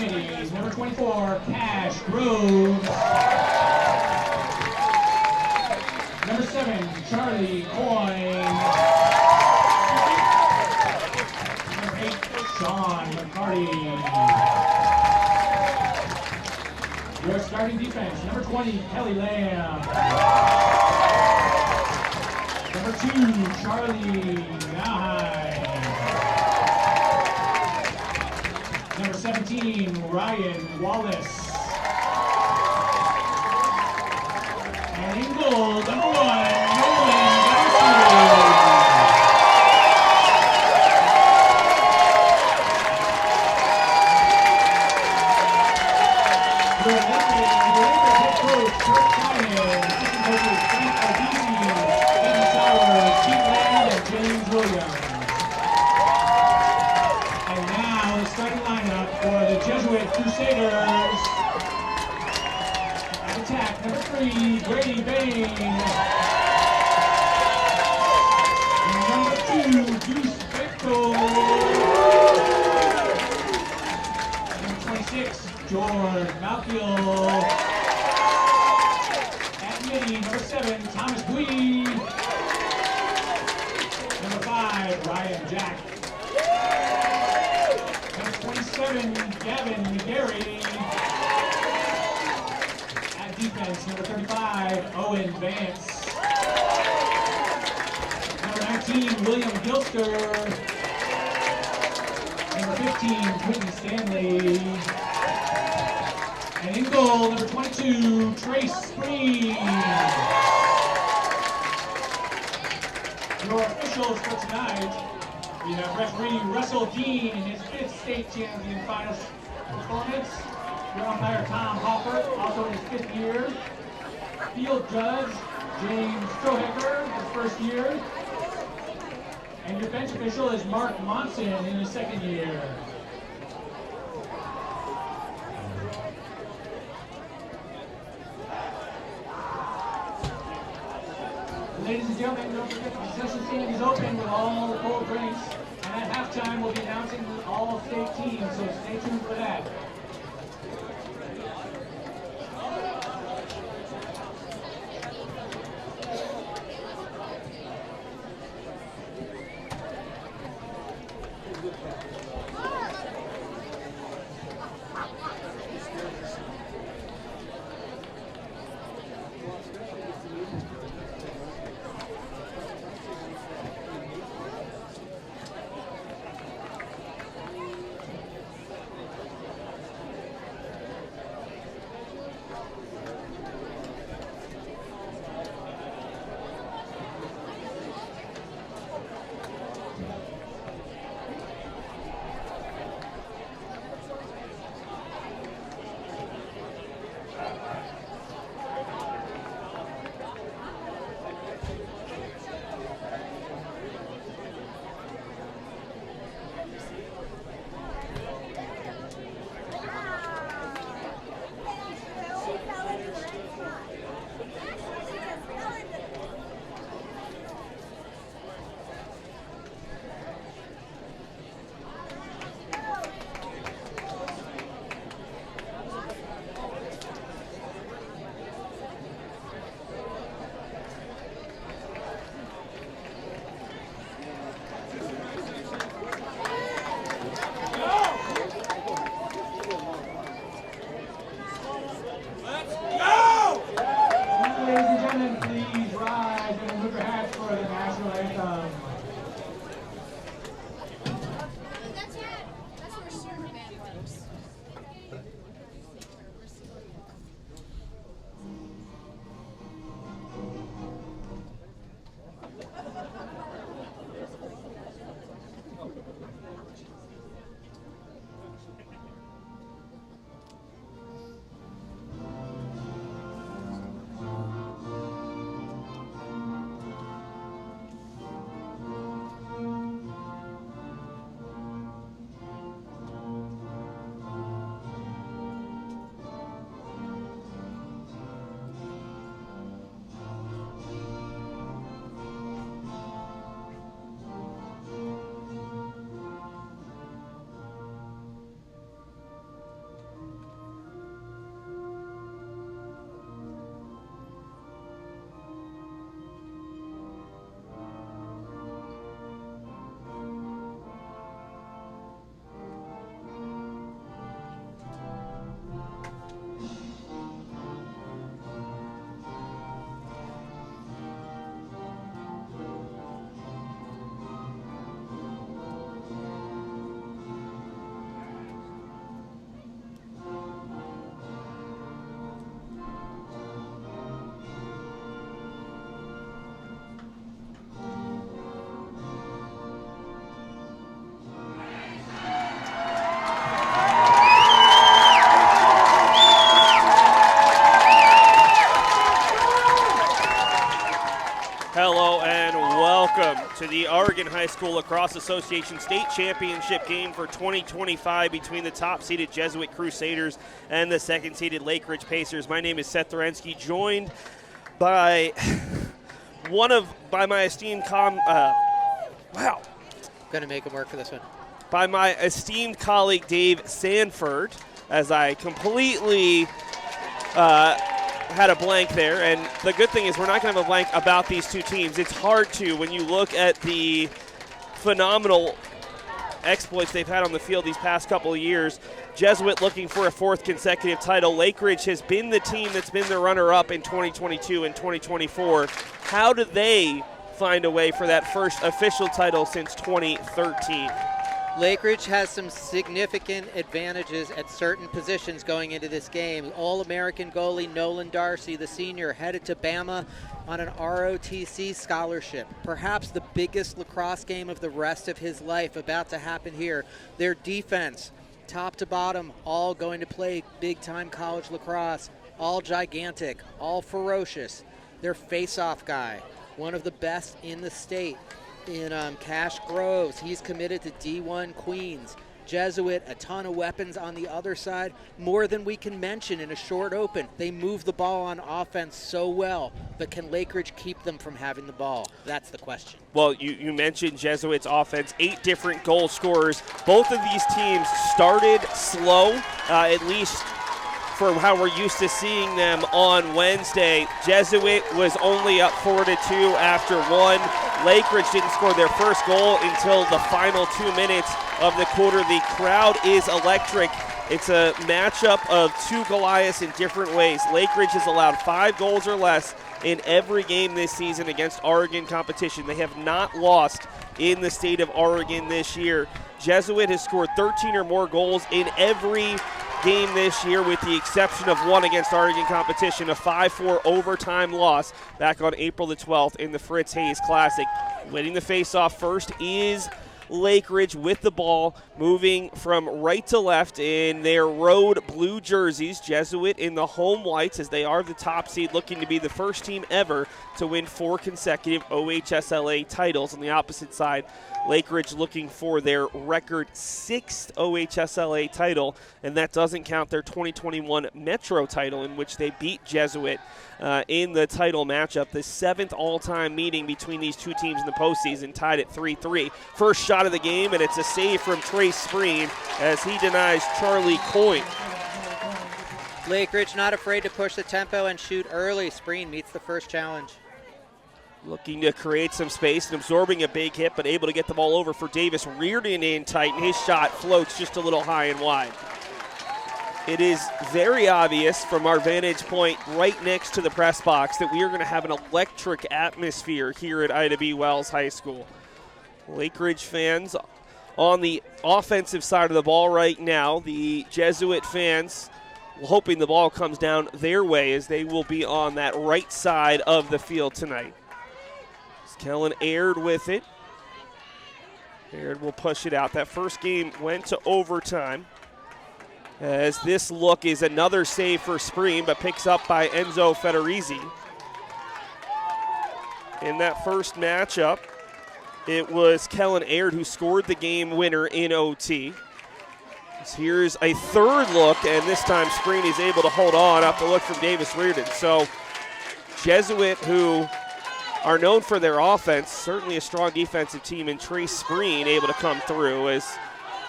committees. Number 24, Cash Groves. Number 7, Charlie Coyne. Number 8, Sean McCarty. Your starting defense, number 20, Kelly Lamb. Number 2, Charlie Nauheim. Number 17, Ryan Wallace. And in goal, number 1, Nolan Garcia. Your Lakeridge head coach, Kurt Simon, assistant coaches, Frank Aldisi, Eddie Sauer, Keith Land, and James Williams. And now the starting lineup for the Jesuit Crusaders. At attack, number 3, Brady Bain. Number 2, Deuce Beto. Number 26, George Malkiel. At midi, number 7, Thomas Bui. Number 5, Ryan Jack. Number 27, Gavin McGarry. At defense, number 35, Owen Vance. Number 19, William Gilster. Number 15, Quentin Stanley. And in goal, number 22, Trace Spreen. Your officials for tonight, we have referee Russell Dean in his 5th state champion finals performance. Your umpire Tom Hopper, also in his 5th year. Field judge James Strohecker, his 1st year. And your bench official is Mark Monson in his 2nd year. Ladies and gentlemen, don't forget the concession stand is open with all the cold drinks. And at halftime, we'll be announcing the all-state teams, so stay tuned for that. to the Oregon High School Lacrosse Association State Championship game for 2025 between the top-seeded Jesuit Crusaders and the second-seeded Lakeridge Pacers. My name is Seth Dorensky, joined by my esteemed Gonna make him work for this one. By my esteemed colleague Dave Sanford, as I completely had a blank there. And the good thing is we're not going to have a blank about these two teams. It's hard to, when you look at the phenomenal exploits they've had on the field these past couple of years. Jesuit looking for a fourth consecutive title. Lakeridge has been the team that's been the runner-up in 2022 and 2024. How do they find a way for that first official title since 2013? Lakeridge has some significant advantages at certain positions going into this game. All-American goalie Nolan Darcy, the senior, headed to Bama on an ROTC scholarship. Perhaps the biggest lacrosse game of the rest of his life about to happen here. Their defense, top to bottom, all going to play big-time college lacrosse. All gigantic, all ferocious. Their face-off guy, one of the best in the state. In Cash Groves, he's committed to D1 Queens. Jesuit, a ton of weapons on the other side, more than we can mention in a short open. They move the ball on offense so well, but can Lakeridge keep them from having the ball? That's the question. Well, you mentioned Jesuit's offense, 8 different goal scorers. Both of these teams started slow, at least for how we're used to seeing them on Wednesday. Jesuit was only up 4-2 after one. Lakeridge didn't score their first goal until the final 2 minutes of the quarter. The crowd is electric. It's a matchup of two Goliaths in different ways. Lakeridge has allowed 5 goals or less in every game this season against Oregon competition. They have not lost in the state of Oregon this year. Jesuit has scored 13 or more goals in every game this year, with the exception of one against Oregon competition, a 5-4 overtime loss back on April the 12th in the Fritz Hayes Classic. Winning the face-off first is Lakeridge with the ball, moving from right to left in their road blue jerseys. Jesuit in the home whites, as they are the top seed, looking to be the first team ever to win 4 consecutive OHSLA titles. On the opposite side, Lakeridge looking for their record 6th OHSLA title, and that doesn't count their 2021 Metro title, in which they beat Jesuit in the title matchup. The 7th all-time meeting between these two teams in the postseason, tied at 3-3. First shot of the game, and it's a save from Trace Spreen as he denies Charlie Coyne. Lakeridge not afraid to push the tempo and shoot early. Spreen meets the first challenge. Looking to create some space and absorbing a big hit, but able to get the ball over for Davis Reardon in tight, and his shot floats just a little high and wide. It is very obvious from our vantage point right next to the press box that we are going to have an electric atmosphere here at Ida B. Wells High School. Lakeridge fans on the offensive side of the ball right now. The Jesuit fans hoping the ball comes down their way, as they will be on that right side of the field tonight. Kellen Aird with it. Aird will push it out. That first game went to overtime, as this look is another save for Spreen, but picks up by Enzo Federizi. In that first matchup, it was Kellen Aird who scored the game winner in OT. So here's a third look, and this time Spreen is able to hold on up the look from Davis Reardon. So Jesuit, who are known for their offense, certainly a strong defensive team, and Trace Spreen able to come through as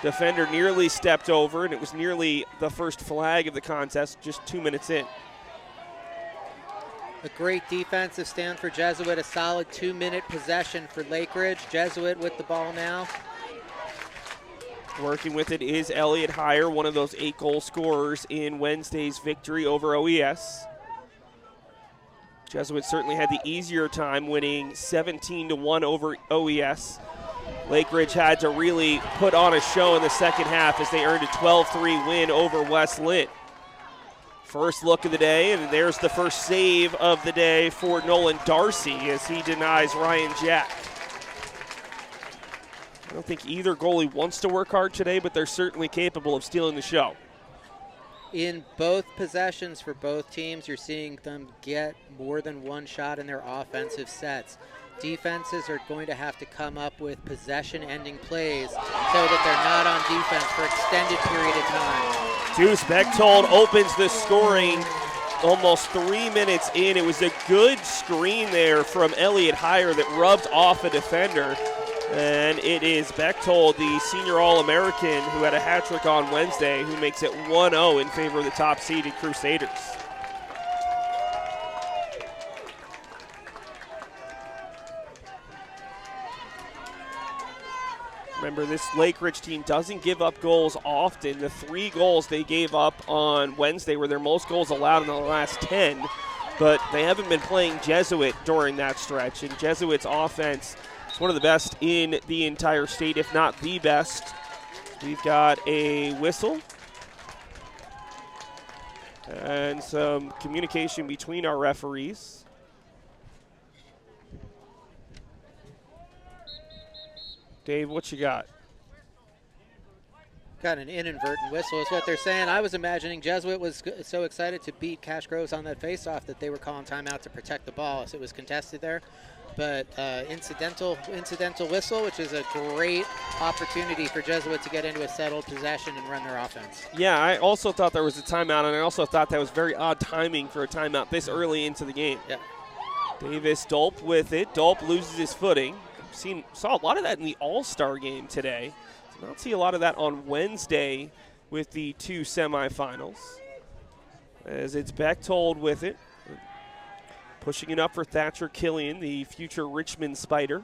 defender nearly stepped over, and it was nearly the first flag of the contest just 2 minutes in. A great defensive stand for Jesuit, a solid 2-minute possession for Lakeridge. Jesuit with the ball now. Working with it is Elliot Heyer, one of those 8 goal scorers in Wednesday's victory over OES. Jesuit certainly had the easier time winning 17-1 over OES. Lakeridge had to really put on a show in the second half as they earned a 12-3 win over West Lynn. First look of the day, and there's the first save of the day for Nolan Darcy as he denies Ryan Jack. I don't think either goalie wants to work hard today, but they're certainly capable of stealing the show. In both possessions for both teams, you're seeing them get more than one shot in their offensive sets. defenses are going to have to come up with possession-ending plays so that they're not on defense for extended period of time. Deuce Bechtold opens the scoring almost 3 minutes in. It was a good screen there from Elliott Heyer that rubbed off a defender. And it is Bechtold, the senior All-American who had a hat trick on Wednesday, who makes it 1-0 in favor of the top-seeded Crusaders. Remember, this Lakeridge team doesn't give up goals often. The 3 goals they gave up on Wednesday were their most goals allowed in the last 10, but they haven't been playing Jesuit during that stretch, and Jesuit's offense is one of the best in the entire state, if not the best. We've got a whistle and some communication between our referees. Dave, what you got? Got an inadvertent whistle is what they're saying. I was imagining Jesuit was so excited to beat Cache Groves on that faceoff that they were calling timeout to protect the ball as it was contested there. But incidental whistle, which is a great opportunity for Jesuit to get into a settled possession and run their offense. Yeah, I also thought there was a timeout, and I also thought that was very odd timing for a timeout this early into the game. Yeah. Davis Dolp with it. Dolp loses his footing. Saw a lot of that in the All-Star game today. Did not see a lot of that on Wednesday with the 2 semifinals. As it's Bechtold with it. Pushing it up for Thatcher Killian, the future Richmond Spider.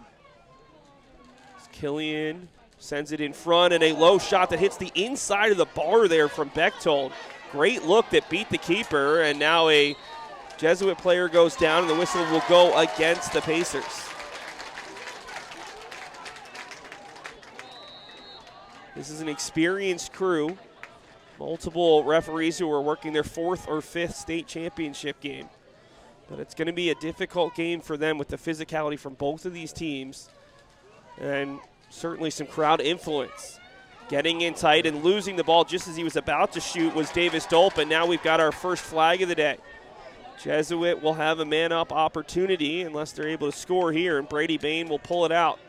Killian sends it in front, and a low shot that hits the inside of the bar there from Bechtold. Great look that beat the keeper, and now a Jesuit player goes down, and the whistle will go against the Pacers. This is an experienced crew. Multiple referees who are working their 4th or 5th state championship game. But it's going to be a difficult game for them with the physicality from both of these teams. And certainly some crowd influence. Getting in tight and losing the ball just as he was about to shoot was Davis Dolp, and now we've got our first flag of the day. Jesuit will have a man-up opportunity unless they're able to score here, and Brady Bain will pull it out.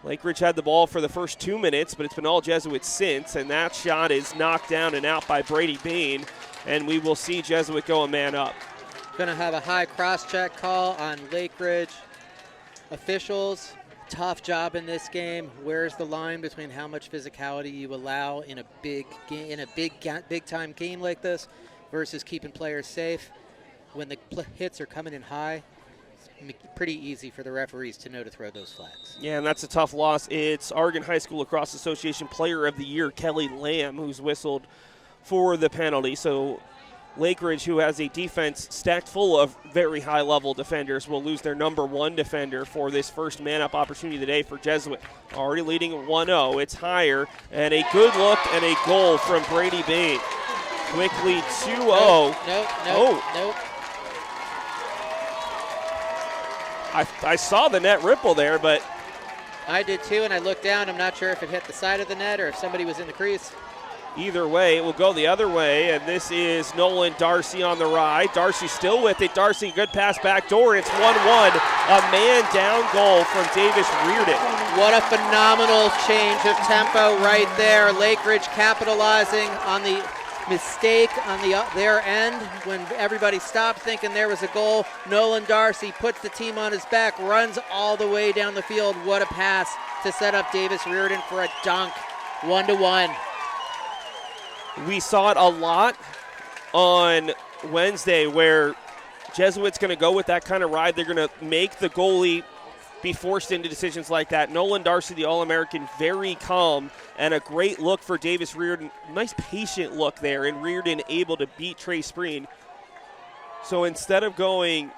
Lakeridge had the ball for the first 2 minutes, but it's been all Jesuit since, and that shot is knocked down and out by Brady Bain, and we will see Jesuit go a man up. Going to have a high cross-check call on Lakeridge officials. Tough job in this game. Where's the line between how much physicality you allow in a big time game like this versus keeping players safe? When the hits are coming in high, pretty easy for the referees to know to throw those flags. Yeah, and that's a tough loss. It's Oregon High School Lacrosse Association Player of the Year, Kelly Lamb, who's whistled for the penalty. So Lakeridge, who has a defense stacked full of very high-level defenders, will lose their number 1 defender for this first man-up opportunity of the day for Jesuit. Already leading 1-0. It's Heyer, and a good look and a goal from Brady Bain. Quickly 2-0. Nope. I saw the net ripple there, but I did too, and I looked down. I'm not sure if it hit the side of the net or if somebody was in the crease. Either way, it will go the other way, and this is Nolan Darcy on the ride. Darcy still with it. Darcy, good pass back door. It's 1-1. A man-down goal from Davis Reardon. What a phenomenal change of tempo right there. Lakeridge capitalizing on the mistake on their end when everybody stopped thinking there was a goal. Nolan Darcy puts the team on his back, runs all the way down the field. What a pass to set up Davis Reardon for a dunk. 1-1. We saw it a lot on Wednesday where Jesuit's going to go with that kind of ride. They're going to make the goalie be forced into decisions like that. Nolan Darcy, the All-American, very calm, and a great look for Davis Reardon. Nice patient look there, and Reardon able to beat Trey Spreen. So instead of going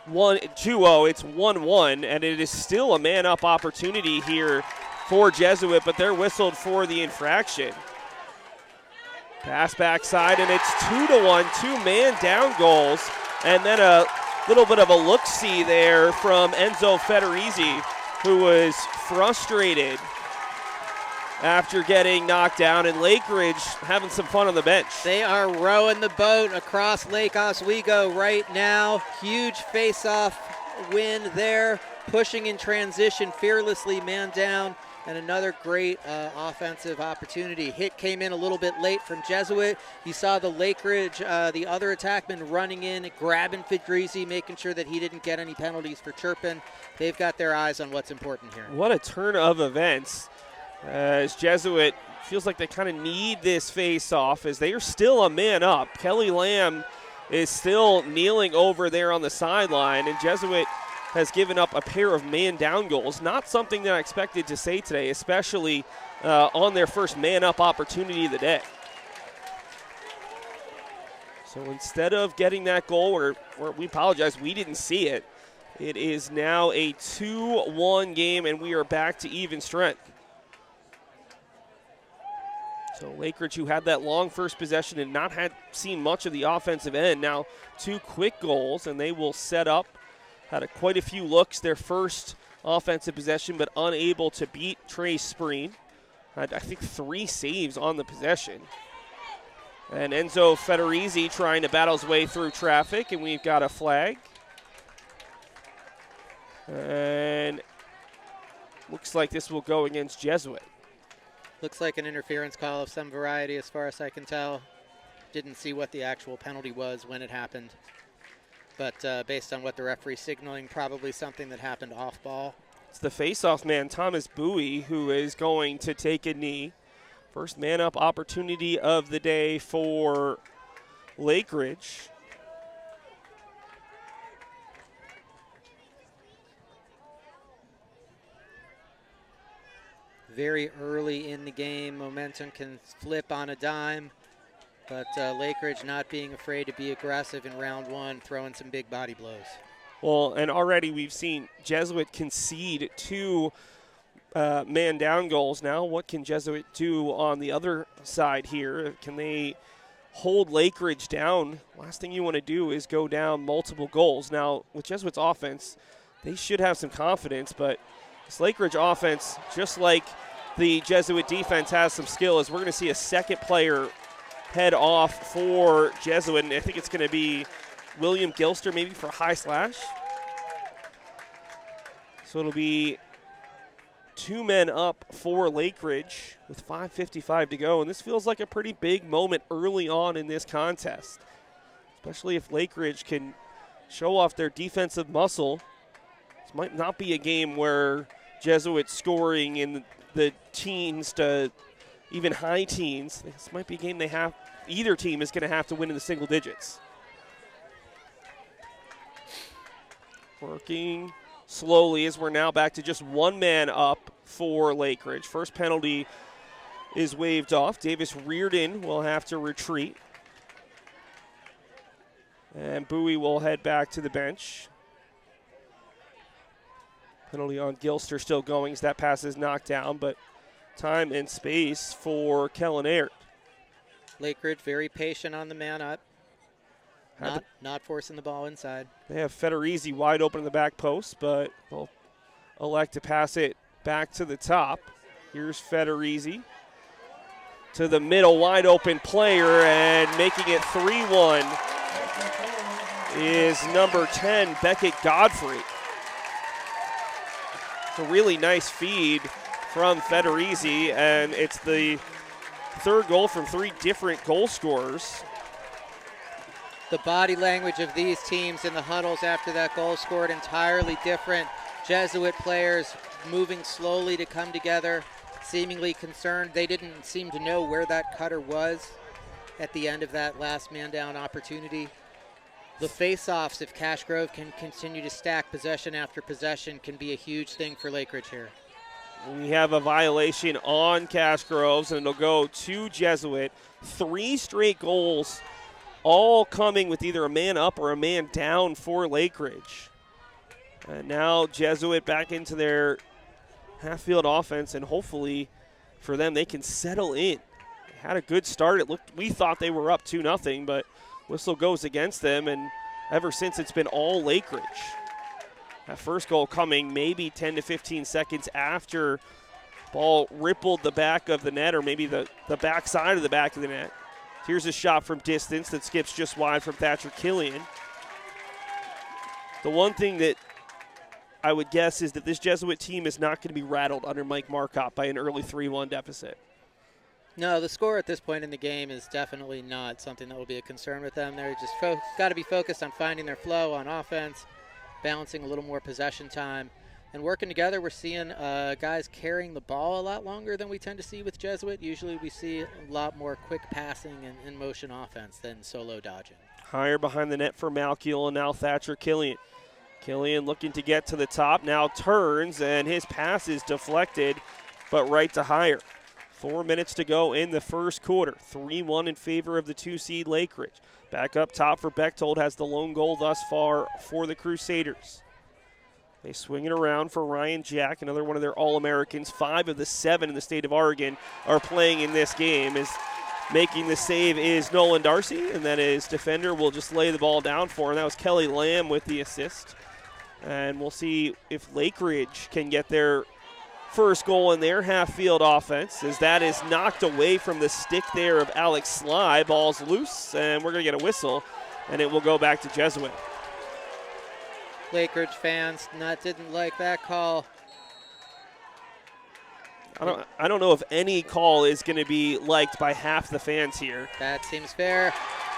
2-0, it's 1-1, and it is still a man-up opportunity here for Jesuit, but they're whistled for the infraction. Pass backside, and it's 2-1, 2 man-down goals, and then a little bit of a look-see there from Enzo Federici, who was frustrated after getting knocked down, and Lakeridge having some fun on the bench. They are rowing the boat across Lake Oswego right now. Huge face-off win there, pushing in transition fearlessly, man down, and another great offensive opportunity. Hit came in a little bit late from Jesuit. You saw the Lakeridge, the other attackman running in, grabbing Fedrizzi, making sure that he didn't get any penalties for chirping. They've got their eyes on what's important here. What a turn of events, as Jesuit feels like they kind of need this face-off, as they are still a man up. Kelly Lamb is still kneeling over there on the sideline, and Jesuit has given up a pair of man-down goals. Not something that I expected to say today, especially on their first man-up opportunity of the day. So instead of getting that goal, or we apologize, we didn't see it. It is now a 2-1 game, and we are back to even strength. So Lakeridge, who had that long first possession and not had seen much of the offensive end, now 2 quick goals, and they will set up. Had quite a few looks their first offensive possession, but unable to beat Trey Spreen. Had, I think, 3 saves on the possession. And Enzo Fedrizzi trying to battle his way through traffic, and we've got a flag. And looks like this will go against Jesuit. Looks like an interference call of some variety as far as I can tell. Didn't see what the actual penalty was when it happened. But based on what the referee's signaling, probably something that happened off ball. It's the face-off man, Thomas Bowie, who is going to take a knee. First man-up opportunity of the day for Lakeridge. Very early in the game, momentum can flip on a dime. But Lakeridge not being afraid to be aggressive in round 1, throwing some big body blows. Well, and already we've seen Jesuit concede 2 man-down goals. Now what can Jesuit do on the other side here? Can they hold Lakeridge down? Last thing you want to do is go down multiple goals. Now, with Jesuit's offense, they should have some confidence, but this Lakeridge offense, just like the Jesuit defense, has some skill, as we're going to see a second player head off for Jesuit, and I think it's going to be William Gilster maybe for high slash. So it'll be 2 men up for Lakeridge with 5:55 to go, and this feels like a pretty big moment early on in this contest, especially if Lakeridge can show off their defensive muscle. This might not be a game where Jesuit scoring in the teens to even high teens. This might be a game either team is going to have to win in the single digits. Working slowly as we're now back to just 1 man up for Lakeridge. First penalty is waved off. Davis Reardon will have to retreat. And Bowie will head back to the bench. Penalty on Gilster still going as that pass is knocked down, but time and space for Kellen Aert. Lakeridge very patient on the man up. Not forcing the ball inside. They have Fedrizzi wide open in the back post, but they'll elect to pass it back to the top. Here's Fedrizzi to the middle, wide open player, and making it 3-1 is number 10, Beckett Godfrey. It's a really nice feed from Fedrizzi, and it's the 3rd goal from 3 different goal scorers. The body language of these teams in the huddles after that goal scored entirely different. Jesuit players moving slowly to come together, seemingly concerned. They didn't seem to know where that cutter was at the end of that last man down opportunity. The face-offs, if Cash Grove can continue to stack possession after possession, can be a huge thing for Lakeridge here. We have a violation on Cash Groves, and it'll go to Jesuit. 3 straight goals, all coming with either a man up or a man down for Lakeridge. And now Jesuit back into their half-field offense, and hopefully for them they can settle in. They had a good start. We thought they were up 2-0, but whistle goes against them, and ever since it's been all Lakeridge. That first goal coming maybe 10 to 15 seconds after Ball rippled the back of the net, or maybe the back side of the back of the net. Here's a shot from distance that skips just wide from Thatcher Killian. The one thing that I would guess is that this Jesuit team is not going to be rattled under Mike Marcotte by an early 3-1 deficit. No, the score at this point in the game is definitely not something that will be a concern with them. They're just got to be focused on finding their flow on offense, balancing a little more possession time, and working together. We're seeing guys carrying the ball a lot longer than we tend to see with Jesuit. Usually we see a lot more quick passing and in-motion offense than solo dodging. Higher behind the net for Malkiel, and now Thatcher Killian. Killian looking to get to the top, now turns, and his pass is deflected, but right to Higher. 4 minutes to go in the first quarter. 3-1 in favor of the 2-seed Lakeridge. Back up top for Bechtold, has the lone goal thus far for the Crusaders. They swing it around for Ryan Jack, another one of their All-Americans. 5 of the 7 in the state of Oregon are playing in this game. Making the save is Nolan Darcy, and then his defender will just lay the ball down for him. That was Kelly Lamb with the assist. And we'll see if Lakeridge can get their first goal in their half-field offense, as that is knocked away from the stick there of Alex Sly. Ball's loose, and we're going to get a whistle, and it will go back to Jesuit. Lakeridge fans didn't like that call. I don't know if any call is going to be liked by half the fans here. That seems fair.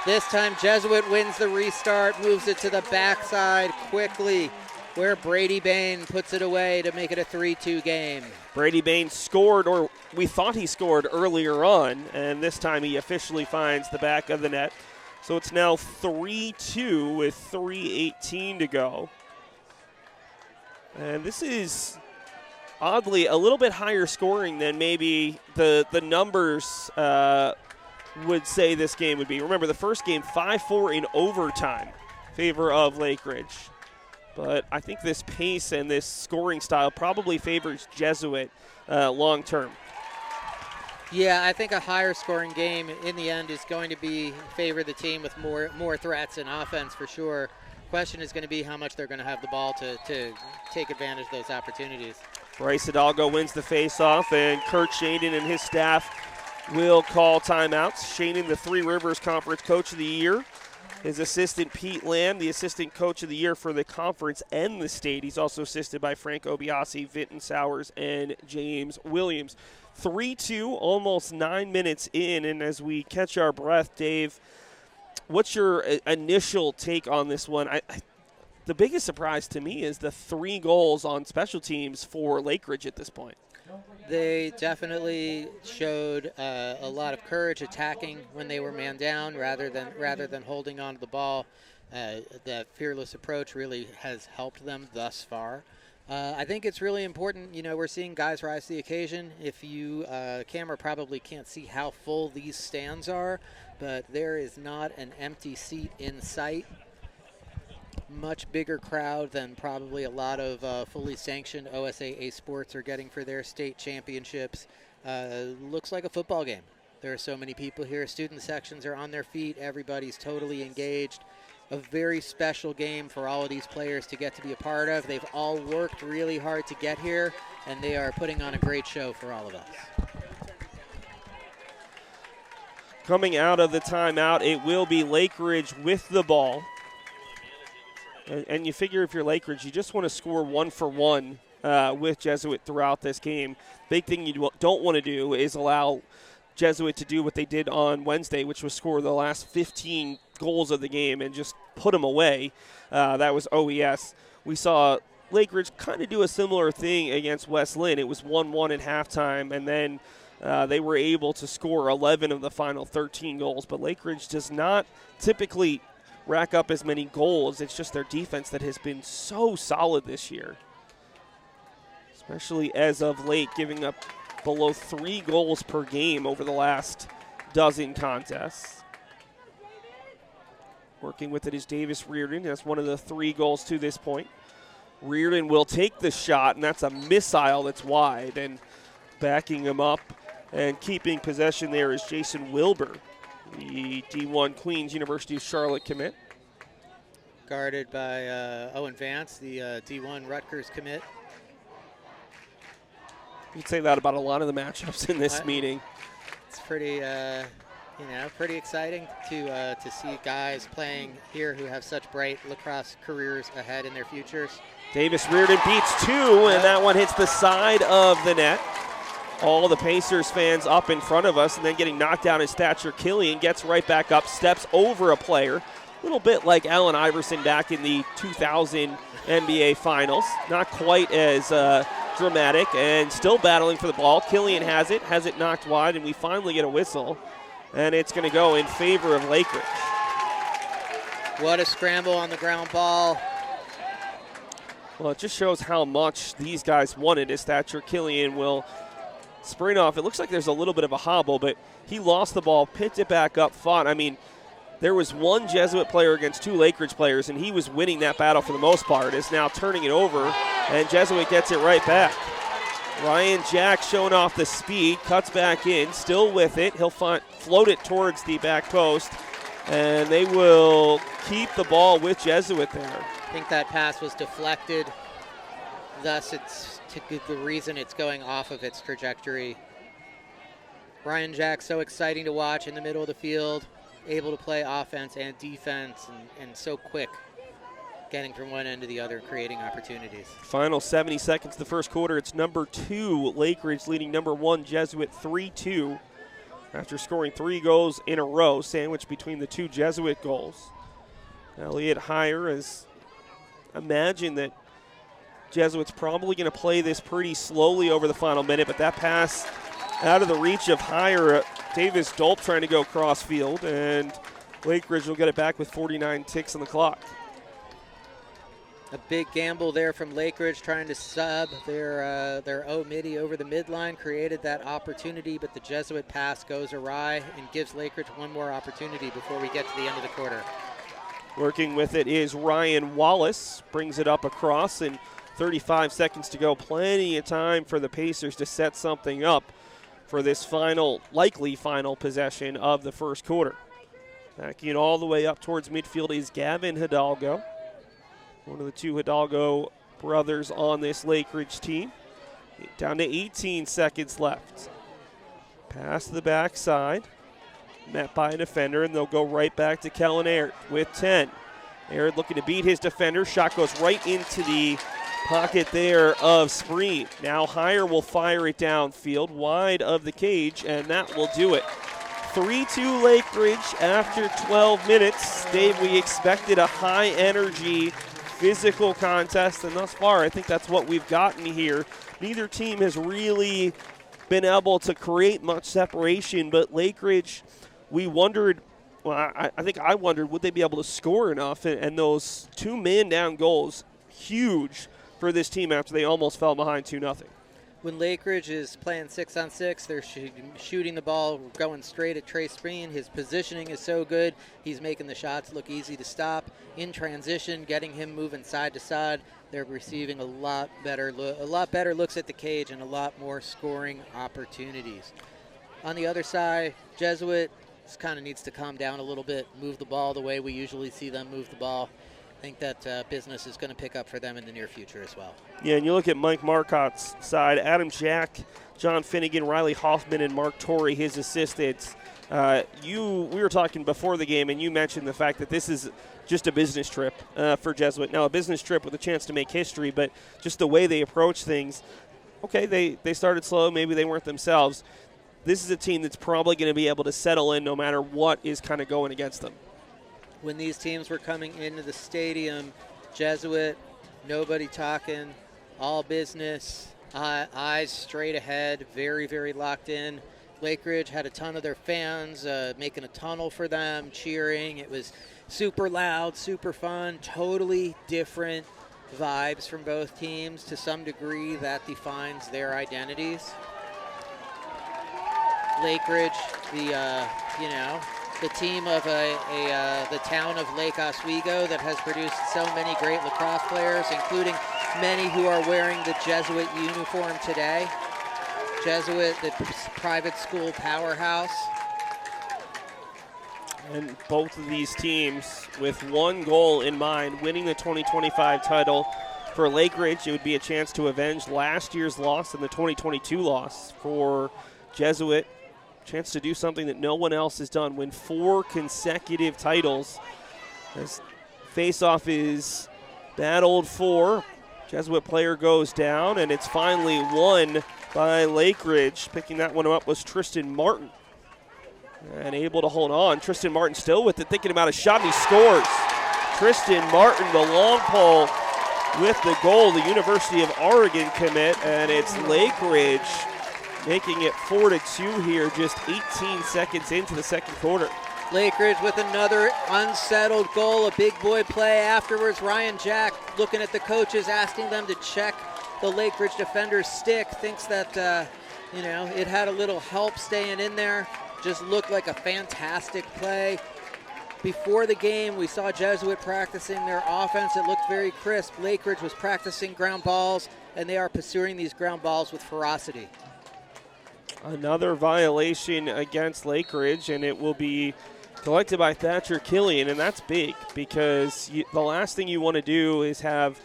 This time Jesuit wins the restart, moves it to the backside quickly, where Brady Bain puts it away to make it a 3-2 game. Brady Bain scored, or we thought he scored earlier on, and this time he officially finds the back of the net. So it's now 3-2 with 3:18 to go. And this is oddly a little bit higher scoring than maybe the numbers would say this game would be. Remember, the first game 5-4 in overtime, favor of Lakeridge. But I think this pace and this scoring style probably favors Jesuit long term. Yeah, I think a higher scoring game in the end is going to favor the team with more threats and offense for sure. Question is going to be how much they're going to have the ball to take advantage of those opportunities. Bryce Hidalgo wins the faceoff, and Kurt Shaden and his staff will call timeouts. Shaden, the Three Rivers Conference Coach of the Year. His assistant, Pete Lamb, the assistant coach of the year for the conference and the state. He's also assisted by Frank Obiasi, Vinton Sowers, and James Williams. 3-2, almost 9 minutes in, and as we catch our breath, Dave, what's your initial take on this one? The biggest surprise to me is the 3 goals on special teams for Lakeridge at this point. They definitely showed a lot of courage attacking when they were man down rather than holding on to the ball. The fearless approach really has helped them thus far. I think it's really important. We're seeing guys rise to the occasion. If you camera probably can't see how full these stands are, but there is not an empty seat in sight. Much bigger crowd than probably a lot of fully sanctioned OSAA sports are getting for their state championships. Looks like a football game. There are so many people here. Student sections are on their feet. Everybody's totally engaged. A very special game for all of these players to get to be a part of. They've all worked really hard to get here, and they are putting on a great show for all of us. Coming out of the timeout, it will be Lakeridge with the ball. And you figure if you're Lakeridge, you just want to score 1 for 1 with Jesuit throughout this game. Big thing you don't want to do is allow Jesuit to do what they did on Wednesday, which was score the last 15 goals of the game and just put them away. That was OES. We saw Lakeridge kind of do a similar thing against West Lynn. It was 1-1 at halftime, and then they were able to score 11 of the final 13 goals. But Lakeridge does not typically rack up as many goals. It's just their defense that has been so solid this year, especially as of late, giving up below 3 goals per game over the last dozen contests. Working with it is Davis Reardon. That's one of the 3 goals to this point. Reardon will take the shot, and that's a missile that's wide. And backing him up and keeping possession there is Jason Wilbur, the D1 Queens University of Charlotte commit. Guarded by Owen Vance, the D1 Rutgers commit. You'd say that about a lot of the matchups in this meeting. It's pretty, pretty exciting to see guys playing here who have such bright lacrosse careers ahead in their futures. Davis Reardon beats 2, and that one hits the side of the net. All the Pacers fans up in front of us, and then getting knocked down in stature. Killian gets right back up, steps over a player. A little bit like Allen Iverson back in the 2000 NBA Finals. Not quite as dramatic, and still battling for the ball. Killian has it knocked wide, and we finally get a whistle. And it's going to go in favor of Lakeridge. What a scramble on the ground ball. Well, it just shows how much these guys wanted as Thatcher Killian will sprint off. It looks like there's a little bit of a hobble, but he lost the ball, picked it back up, fought. I mean, there was one Jesuit player against 2 Lakeridge players, and he was winning that battle for the most part. Is now turning it over, and Jesuit gets it right back. Ryan Jack showing off the speed, cuts back in, still with it. He'll float it towards the back post, and they will keep the ball with Jesuit there. I think that pass was deflected, thus it's the reason it's going off of its trajectory. Ryan Jack, so exciting to watch in the middle of the field, able to play offense and defense, and so quick, getting from one end to the other, creating opportunities. Final 70 seconds of the first quarter. It's number 2, Lakeridge leading number 1, Jesuit 3-2. After scoring 3 goals in a row, sandwiched between the 2 Jesuit goals. Elliot Heyer has imagined that Jesuit's probably going to play this pretty slowly over the final minute, but that pass out of the reach of Heyer, Davis Dolp trying to go cross field, and Lakeridge will get it back with 49 ticks on the clock. A big gamble there from Lakeridge, trying to sub their O-Midi over the midline, created that opportunity, but the Jesuit pass goes awry and gives Lakeridge one more opportunity before we get to the end of the quarter. Working with it is Ryan Wallace, brings it up across, and 35 seconds to go. Plenty of time for the Pacers to set something up for this likely final possession of the first quarter. Backing it all the way up towards midfield is Gavin Hidalgo, one of the 2 Hidalgo brothers on this Lakeridge team. Down to 18 seconds left. Pass to the backside, met by a defender, and they'll go right back to Kellen Aird with 10. Aird looking to beat his defender. Shot goes right into the pocket there of Spreen. Now Heyer will fire it downfield, wide of the cage, and that will do it. 3-2 Lakeridge after 12 minutes. Dave, we expected a high-energy, physical contest, and thus far I think that's what we've gotten here. Neither team has really been able to create much separation, but Lakeridge, we wondered, well, I think I wondered, would they be able to score enough? And those 2 man-down goals, huge for this team after they almost fell behind 2-0. When Lakeridge is playing 6-on-6, they're shooting the ball, going straight at Trey Spreen. His positioning is so good. He's making the shots look easy to stop. In transition, getting him moving side to side. They're receiving a lot better looks at the cage and a lot more scoring opportunities. On the other side, Jesuit just kind of needs to calm down a little bit, move the ball the way we usually see them move the ball. I think that business is going to pick up for them in the near future as well. Yeah, and you look at Mike Marcotte's side, Adam Jack, John Finnegan, Riley Hoffman, and Mark Torrey, his assistants. We were talking before the game, and you mentioned the fact that this is just a business trip for Jesuit. Now, a business trip with a chance to make history, but just the way they approach things, okay, they started slow, maybe they weren't themselves. This is a team that's probably going to be able to settle in no matter what is kind of going against them. When these teams were coming into the stadium, Jesuit, nobody talking, all business, eyes straight ahead, very, very locked in. Lakeridge had a ton of their fans making a tunnel for them, cheering. It was super loud, super fun, totally different vibes from both teams. To some degree, that defines their identities. Lakeridge, the team of the town of Lake Oswego that has produced so many great lacrosse players, including many who are wearing the Jesuit uniform today. Jesuit, the private school powerhouse. And both of these teams with one goal in mind, winning the 2025 title For Lakeridge, it would be a chance to avenge last year's loss and the 2022 loss. For Jesuit, chance to do something that no one else has done, win 4 consecutive titles. As face-off is battled for, Jesuit player goes down, and it's finally won by Lakeridge. Picking that one up was Tristan Martin. And able to hold on. Tristan Martin still with it, thinking about a shot, and he scores. Tristan Martin, the long pole, with the goal, the University of Oregon commit, and it's Lakeridge making it 4-2 here, just 18 seconds into the second quarter. Lakeridge with another unsettled goal, a big boy play afterwards. Ryan Jack looking at the coaches, asking them to check the Lakeridge defender's stick, thinks that, it had a little help staying in there. Just looked like a fantastic play. Before the game, we saw Jesuit practicing their offense. It looked very crisp. Lakeridge was practicing ground balls, and they are pursuing these ground balls with ferocity. Another violation against Lakeridge, and it will be collected by Thatcher Killian, and that's big because the last thing you want to do is have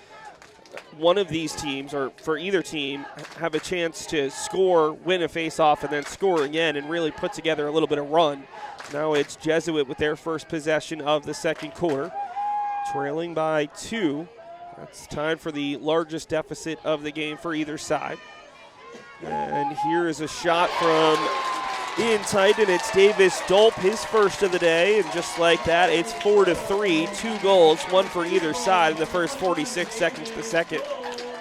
one of these teams, or for either team, have a chance to score, win a face-off, and then score again and really put together a little bit of run. Now it's Jesuit with their first possession of the second quarter, trailing by 2. That's tied for the largest deficit of the game for either side. And here is a shot from in tight, and it's Davis Dolp, his first of the day, and just like that, it's 4-3, 2 goals, one for either side in the first 46 seconds of the second.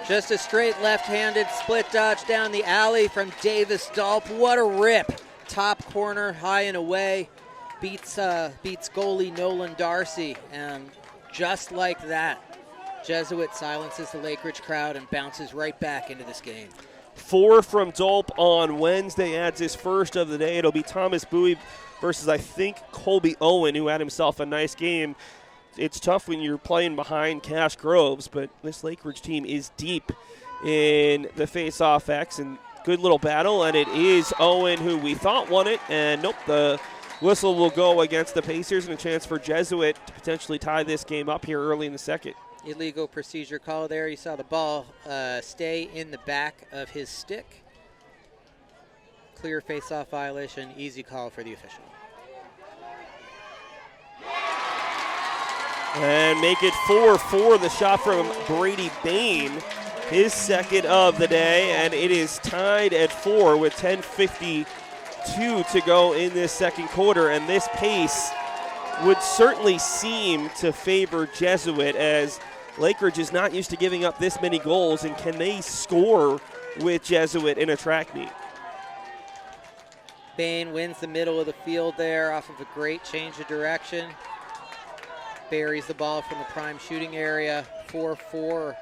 Just a straight left-handed split dodge down the alley from Davis Dolp. What a rip. Top corner, high and away, beats goalie Nolan Darcy, and just like that, Jesuit silences the Lakeridge crowd and bounces right back into this game. 4 from Dolp on Wednesday, adds his first of the day. It'll be Thomas Bowie versus, I think, Colby Owen, who had himself a nice game. It's tough when you're playing behind Cash Groves, but this Lakeridge team is deep in the face-off X, and good little battle, and it is Owen who we thought won it, and nope, the whistle will go against the Pacers, and a chance for Jesuit to potentially tie this game up here early in the second. Illegal procedure call there. You saw the ball stay in the back of his stick. Clear face-off violation, easy call for the official. And make it 4-4, the shot from Brady Bain, his second of the day, and it is tied at 4 with 10:52 to go in this second quarter, and this pace would certainly seem to favor Jesuit, as Lakeridge is not used to giving up this many goals, and can they score with Jesuit in a track meet? Bain wins the middle of the field there off of a great change of direction. Buries the ball from the prime shooting area. 4-4.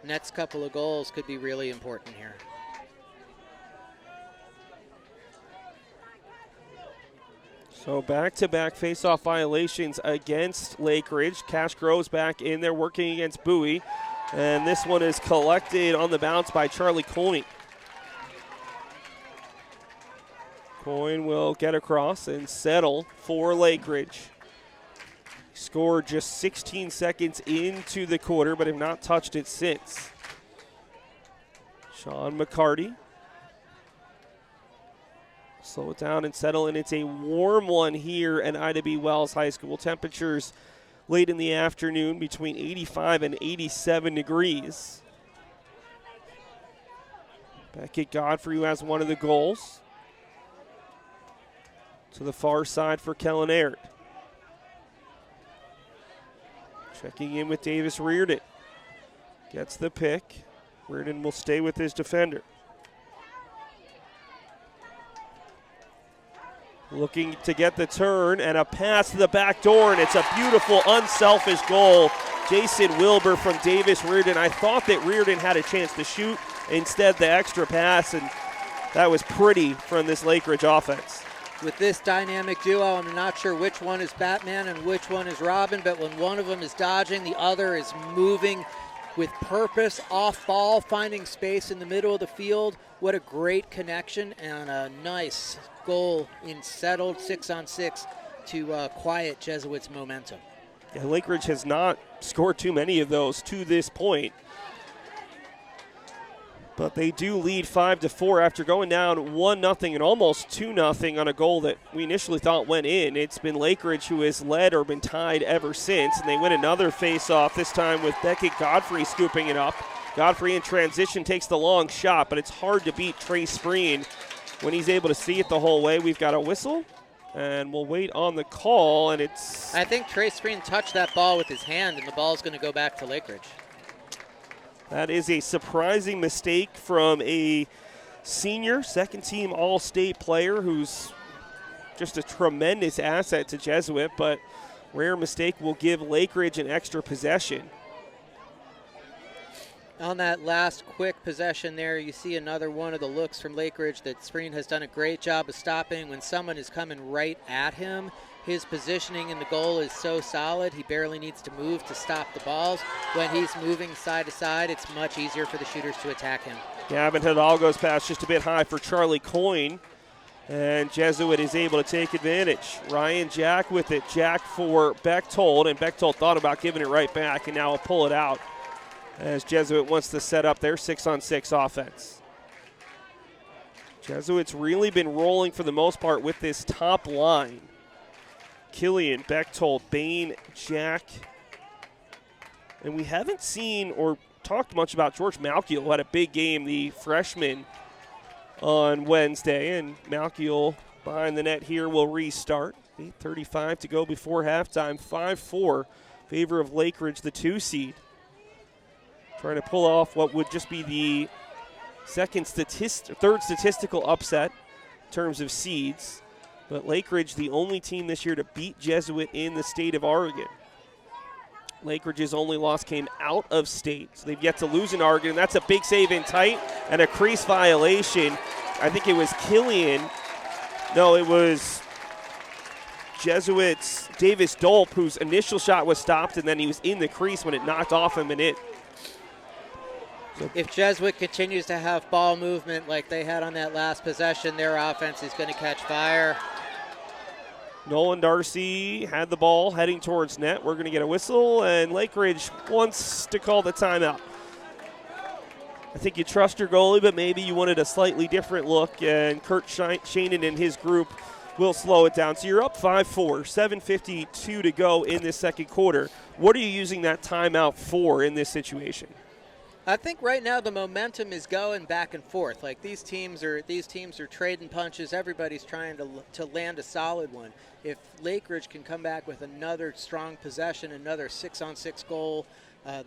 Next couple of goals could be really important here. So back-to-back face-off violations against Lakeridge. Cash Groves back in there working against Bowie. And this one is collected on the bounce by Charlie Coyne. Coyne will get across and settle for Lakeridge. Scored just 16 seconds into the quarter, but have not touched it since. Sean McCarty. Slow it down and settle in. It's a warm one here at Ida B. Wells High School. Temperatures late in the afternoon between 85 and 87 degrees. Beckett Godfrey, who has one of the goals. To the far side for Kellen Aird. Checking in with Davis Reardon. Gets the pick. Reardon will stay with his defender. Looking to get the turn, and a pass to the back door, and it's a beautiful, unselfish goal. Jason Wilbur from Davis Reardon. I thought that Reardon had a chance to shoot. Instead, the extra pass, and that was pretty from this Lakeridge offense. With this dynamic duo, I'm not sure which one is Batman and which one is Robin, but when one of them is dodging, the other is moving with purpose, off ball, finding space in the middle of the field. What a great connection, and a nice goal in settled 6-on-6 to quiet Jesuit's momentum. Yeah, Lakeridge has not scored too many of those to this point. But they do lead 5-4 after going down 1-0 and almost 2-0 on a goal that we initially thought went in. It's been Lakeridge who has led or been tied ever since, and they win another face-off, this time with Beckett Godfrey scooping it up. Godfrey in transition takes the long shot, but it's hard to beat Trey Spreen when he's able to see it the whole way. We've got a whistle, and we'll wait on the call, and it's... I think Trey Spreen touched that ball with his hand, and the ball's going to go back to Lakeridge. That is a surprising mistake from a senior, second-team All-State player who's just a tremendous asset to Jesuit, but rare mistake will give Lakeridge an extra possession. On that last quick possession there, you see another one of the looks from Lakeridge that Spreen has done a great job of stopping. When someone is coming right at him, his positioning in the goal is so solid, he barely needs to move to stop the balls. When he's moving side to side, it's much easier for the shooters to attack him. Gavin Hidalgo's pass just a bit high for Charlie Coyne, and Jesuit is able to take advantage. Ryan Jack with it. Jack for Bechtold, and Bechtold thought about giving it right back, and now will pull it out as Jesuit wants to set up their 6-on-6 offense. Jesuit's really been rolling for the most part with this top line. Killian, Bechtold, Bain, Jack. And we haven't seen or talked much about George Malkiel, who had a big game, the freshman, on Wednesday. And Malkiel behind the net here will restart. 8:35 to go before halftime. 5-4, favor of Lakeridge, the 2 seed. Trying to pull off what would just be the third statistical upset in terms of seeds. But Lakeridge, the only team this year to beat Jesuit in the state of Oregon. Lakeridge's only loss came out of state, so they've yet to lose in Oregon. And that's a big save in tight and a crease violation. I think it was Killian. No, it was Jesuit's Davis Dolp, whose initial shot was stopped, and then he was in the crease when it knocked off him and it. If Jesuit continues to have ball movement like they had on that last possession, their offense is going to catch fire. Nolan Darcy had the ball heading towards net. We're going to get a whistle, and Lakeridge wants to call the timeout. I think you trust your goalie, but maybe you wanted a slightly different look, and Kurt Shannon and his group will slow it down. So you're up 5-4, 7:52 to go in this second quarter. What are you using that timeout for in this situation? I think right now the momentum is going back and forth. Like these teams are trading punches. Everybody's trying to land a solid one. If Lakeridge can come back with another strong possession, another 6-on-6 goal,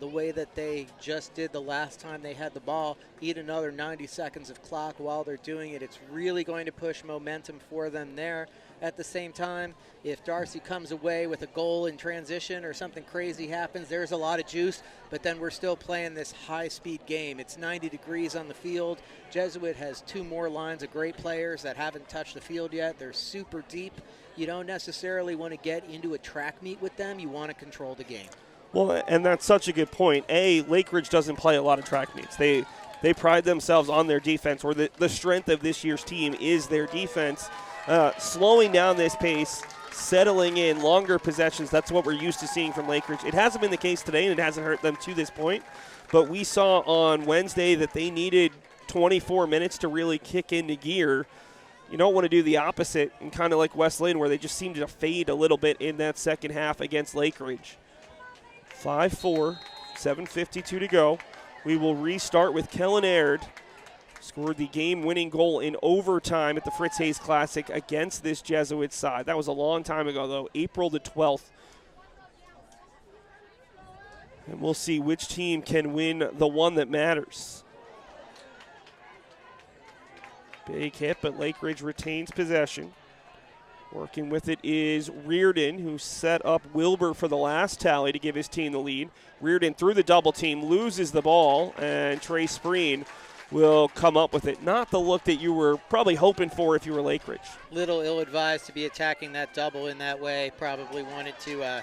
the way that they just did the last time they had the ball, eat another 90 seconds of clock while they're doing it, it's really going to push momentum for them there. At the same time, if Darcy comes away with a goal in transition or something crazy happens, there's a lot of juice, but then we're still playing this high-speed game. It's 90 degrees on the field. Jesuit has 2 more lines of great players that haven't touched the field yet. They're super deep. You don't necessarily want to get into a track meet with them. You want to control the game. Well, and that's such a good point. Lakeridge doesn't play a lot of track meets. They pride themselves on their defense, or the strength of this year's team is their defense. Slowing down this pace, settling in longer possessions, that's what we're used to seeing from Lakeridge. It hasn't been the case today, and it hasn't hurt them to this point. But we saw on Wednesday that they needed 24 minutes to really kick into gear. You don't want to do the opposite, and kind of like Wesleyan, where they just seem to fade a little bit in that second half against Lakeridge. 5-4, 7:52 to go. We will restart with Kellen Aird. Scored the game-winning goal in overtime at the Fritz Hayes Classic against this Jesuit side. That was a long time ago, though, April the 12th. And we'll see which team can win the one that matters. Big hit, but Lakeridge retains possession. Working with it is Reardon, who set up Wilbur for the last tally to give his team the lead. Reardon through the double team, loses the ball, and Trey Spreen will come up with it. Not the look that you were probably hoping for if you were Lakeridge. Little ill-advised to be attacking that double in that way. Probably wanted to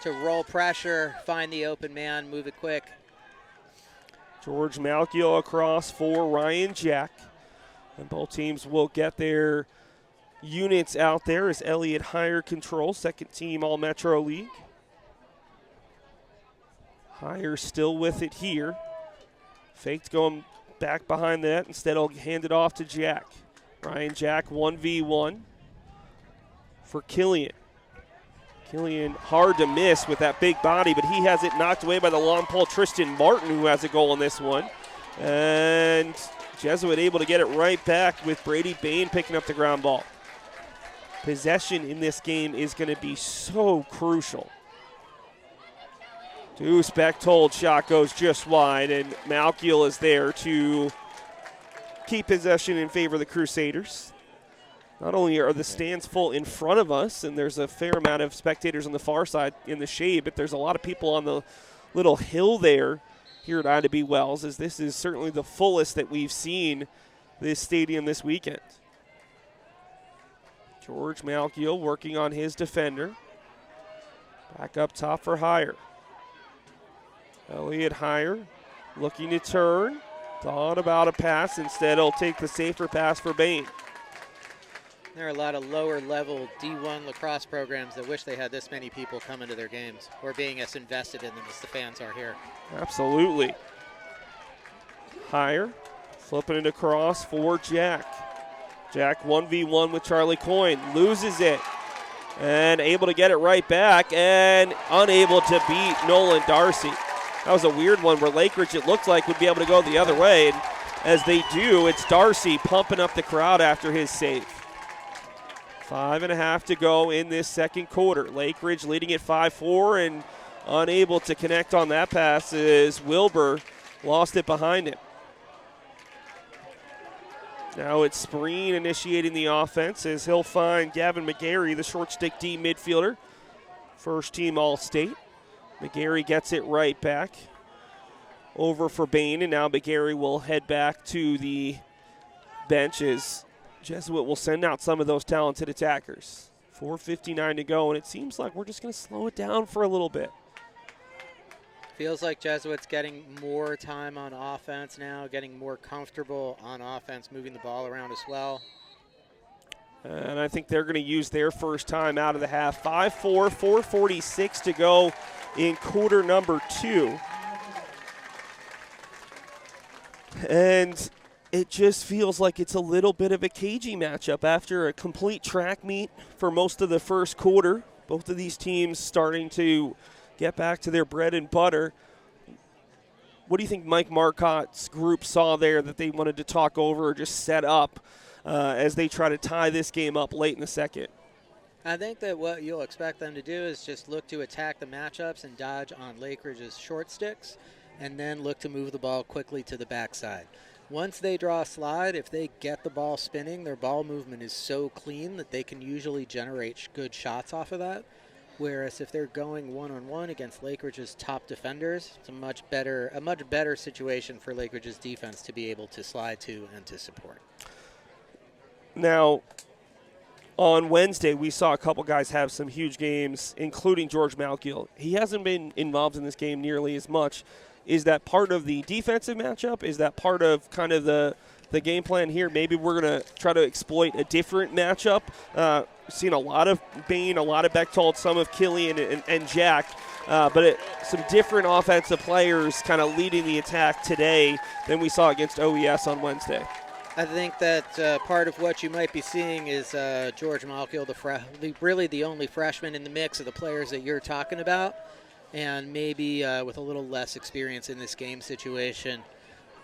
roll pressure, find the open man, move it quick. George Malkiel across for Ryan Jack. And both teams will get their units out there as Elliott Higher control, second team All-Metro League. Higher still with it here. Faked going back behind the net. Instead, he'll hand it off to Jack. Ryan Jack 1v1 for Killian. Killian hard to miss with that big body, but he has it knocked away by the long pole. Tristan Martin, who has a goal in this one. And Jesuit able to get it right back with Brady Bain picking up the ground ball. Possession in this game is going to be so crucial. Deuce Bechtold shot goes just wide, and Malkiel is there to keep possession in favor of the Crusaders. Not only are the stands full in front of us, and there's a fair amount of spectators on the far side in the shade, but there's a lot of people on the little hill there here at Ida B. Wells, as this is certainly the fullest that we've seen this stadium this weekend. George Malkiel working on his defender. Back up top for Higher. Elliott Higher looking to turn. Thought about a pass. Instead, he'll take the safer pass for Bain. There are a lot of lower level D1 lacrosse programs that wish they had this many people coming to their games or being as invested in them as the fans are here. Absolutely. Higher, flipping it across for Jack. Jack 1v1 with Charlie Coyne, loses it, and able to get it right back, and unable to beat Nolan Darcy. That was a weird one where Lakeridge, it looked like, would be able to go the other way, and as they do, it's Darcy pumping up the crowd after his save. 5.5 to go in this second quarter. Lakeridge leading at 5-4 and unable to connect on that pass as Wilbur lost it behind him. Now it's Spreen initiating the offense as he'll find Gavin McGarry, the short stick D midfielder, first team All-State. McGarry gets it right back over for Bain, and now McGarry will head back to the benches. Jesuit will send out some of those talented attackers. 4:59 to go, and it seems like we're just going to slow it down for a little bit. Feels like Jesuit's getting more time on offense now, getting more comfortable on offense, moving the ball around as well. And I think they're going to use their first time out of the half. 5-4, 4:46 to go in quarter number 2. And it just feels like it's a little bit of a cagey matchup after a complete track meet for most of the first quarter. Both of these teams starting to get back to their bread and butter. What do you think Mike Marcotte's group saw there that they wanted to talk over or just set up as they try to tie this game up late in the second? I think that what you'll expect them to do is just look to attack the matchups and dodge on Lakeridge's short sticks, and then look to move the ball quickly to the backside. Once they draw a slide, if they get the ball spinning, their ball movement is so clean that they can usually generate good shots off of that. Whereas if they're going one-on-one against Lakeridge's top defenders, it's a much better situation for Lakeridge's defense to be able to slide to and to support. Now, on Wednesday, we saw a couple guys have some huge games, including George Malkiel. He hasn't been involved in this game nearly as much. Is that part of the defensive matchup? Is that part of kind of the game plan here? Maybe we're going to try to exploit a different matchup. Seen a lot of Bain, a lot of Bechtold, some of Killian and Jack, but some different offensive players kind of leading the attack today than we saw against OES on Wednesday. I think that part of what you might be seeing is George Malkiel, really the only freshman in the mix of the players that you're talking about, and maybe with a little less experience in this game situation,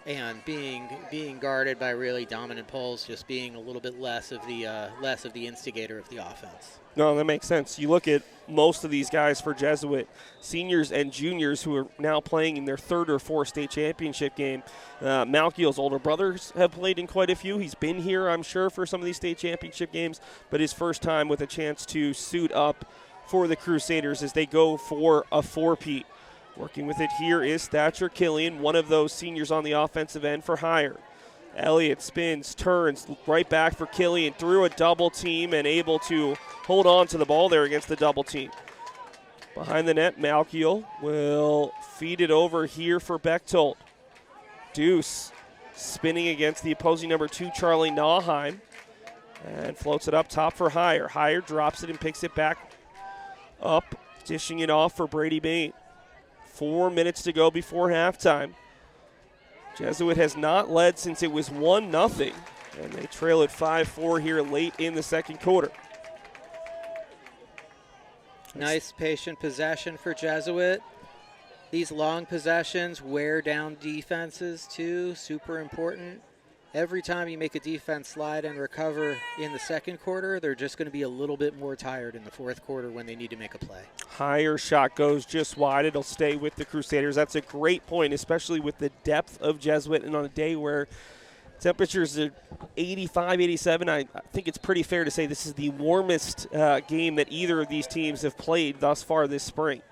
and being guarded by really dominant poles, just being a little bit less of the instigator of the offense. No, that makes sense. You look at most of these guys for Jesuit, seniors and juniors who are now playing in their third or fourth state championship game. Malkiel's older brothers have played in quite a few. He's been here, I'm sure, for some of these state championship games, but his first time with a chance to suit up for the Crusaders as they go for a four-peat. Working with it here is Thatcher Killian, one of those seniors on the offensive end for Higher. Elliott spins, turns right back for Killian through a double team and able to hold on to the ball there against the double team. Behind the net, Malkiel will feed it over here for Bechtold. Deuce spinning against the opposing number 2, Charlie Nauheim, and floats it up top for Higher. Higher drops it and picks it back up, dishing it off for Brady Bain. 4 minutes to go before halftime. Jesuit has not led since it was 1-0, and they trail at 5-4 here late in the second quarter. Nice patient possession for Jesuit. These long possessions wear down defenses too, super important. Every time you make a defense slide and recover in the second quarter, they're just going to be a little bit more tired in the fourth quarter when they need to make a play. Higher shot goes just wide. It'll stay with the Crusaders. That's a great point, especially with the depth of Jesuit, and on a day where temperatures are 85, 87, I think it's pretty fair to say this is the warmest game that either of these teams have played thus far this spring.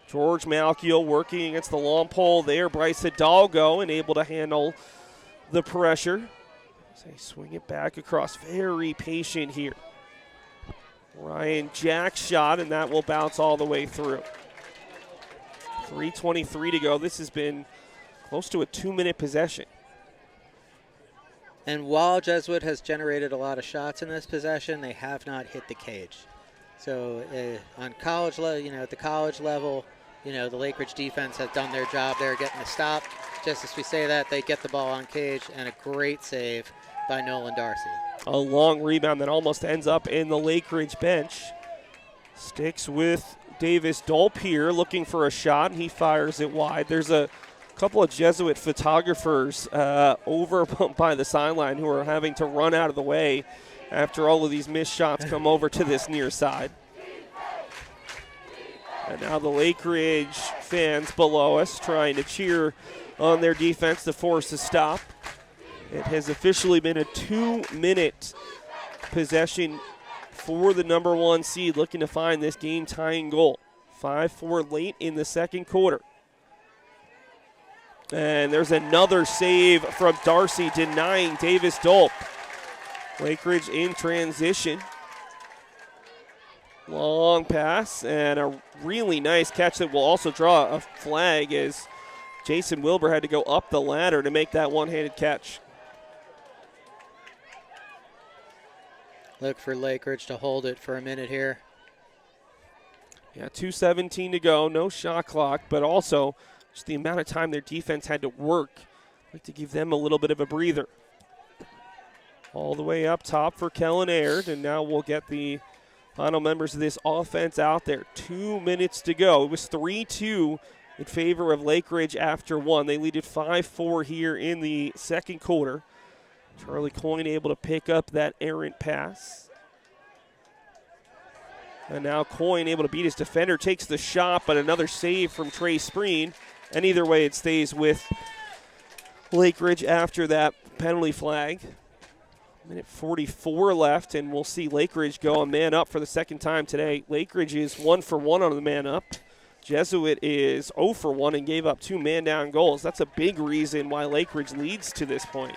George Malkiel working against the long pole there. Bryce Hidalgo and able to handle the pressure. As they swing it back across. Very patient here. Ryan Jack's shot, and that will bounce all the way through. 3:23 to go. This has been close to a 2-minute possession. And while Jesuit has generated a lot of shots in this possession, they have not hit the cage. So on college level, at the college level, the Lakeridge defense has done their job there getting the stop. Just as we say that, they get the ball on cage, and a great save by Nolan Darcy. A long rebound that almost ends up in the Lakeridge bench. Sticks with Davis Dolp here, looking for a shot. He fires it wide. There's a couple of Jesuit photographers over by the sideline who are having to run out of the way after all of these missed shots come over to this near side. And now the Lakeridge fans below us trying to cheer on their defense to force a stop. It has officially been a 2-minute possession for the number 1 seed, looking to find this game-tying goal. 5-4 late in the second quarter. And there's another save from Darcy denying Davis Dolp. Lakeridge in transition. Long pass and a really nice catch that will also draw a flag as Jason Wilbur had to go up the ladder to make that one-handed catch. Look for Lakeridge to hold it for a minute here. Yeah, 2:17 to go, no shot clock, but also just the amount of time their defense had to work. I'd like to give them a little bit of a breather. All the way up top for Kellen Aird, and now we'll get the final members of this offense out there. 2 minutes to go. It was 3-2 in favor of Lakeridge after one. They lead at 5-4 here in the second quarter. Charlie Coyne able to pick up that errant pass. And now Coyne able to beat his defender, takes the shot, but another save from Trey Spreen. And either way, it stays with Lakeridge after that penalty flag. Minute 44 left, and we'll see Lakeridge go a man up for the second time today. Lakeridge is 1 for 1 on the man up. Jesuit is 0 for 1 and gave up 2 man-down goals. That's a big reason why Lakeridge leads to this point.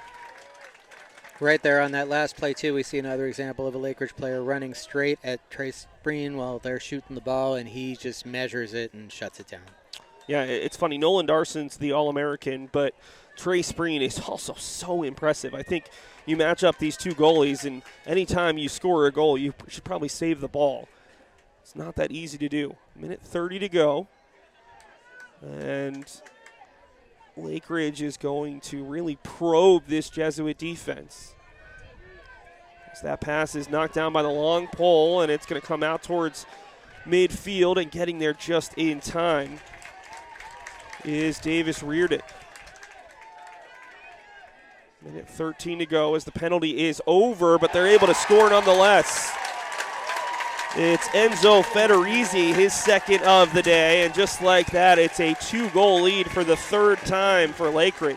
Right there on that last play, too, we see another example of a Lakeridge player running straight at Trey Spreen while they're shooting the ball, and he just measures it and shuts it down. Yeah, it's funny. Nolan Darson's the All-American, but Trey Spreen is also so impressive. I think you match up these two goalies, and anytime you score a goal, you should probably save the ball. It's not that easy to do. Minute 30 to go. And Lakeridge is going to really probe this Jesuit defense. As that pass is knocked down by the long pole, and it's going to come out towards midfield, and getting there just in time is Davis Reardon. Minute 13 to go as the penalty is over, but they're able to score nonetheless. It's Enzo Federizi, his second of the day, and just like that, it's a 2-goal lead for the third time for Lakeridge.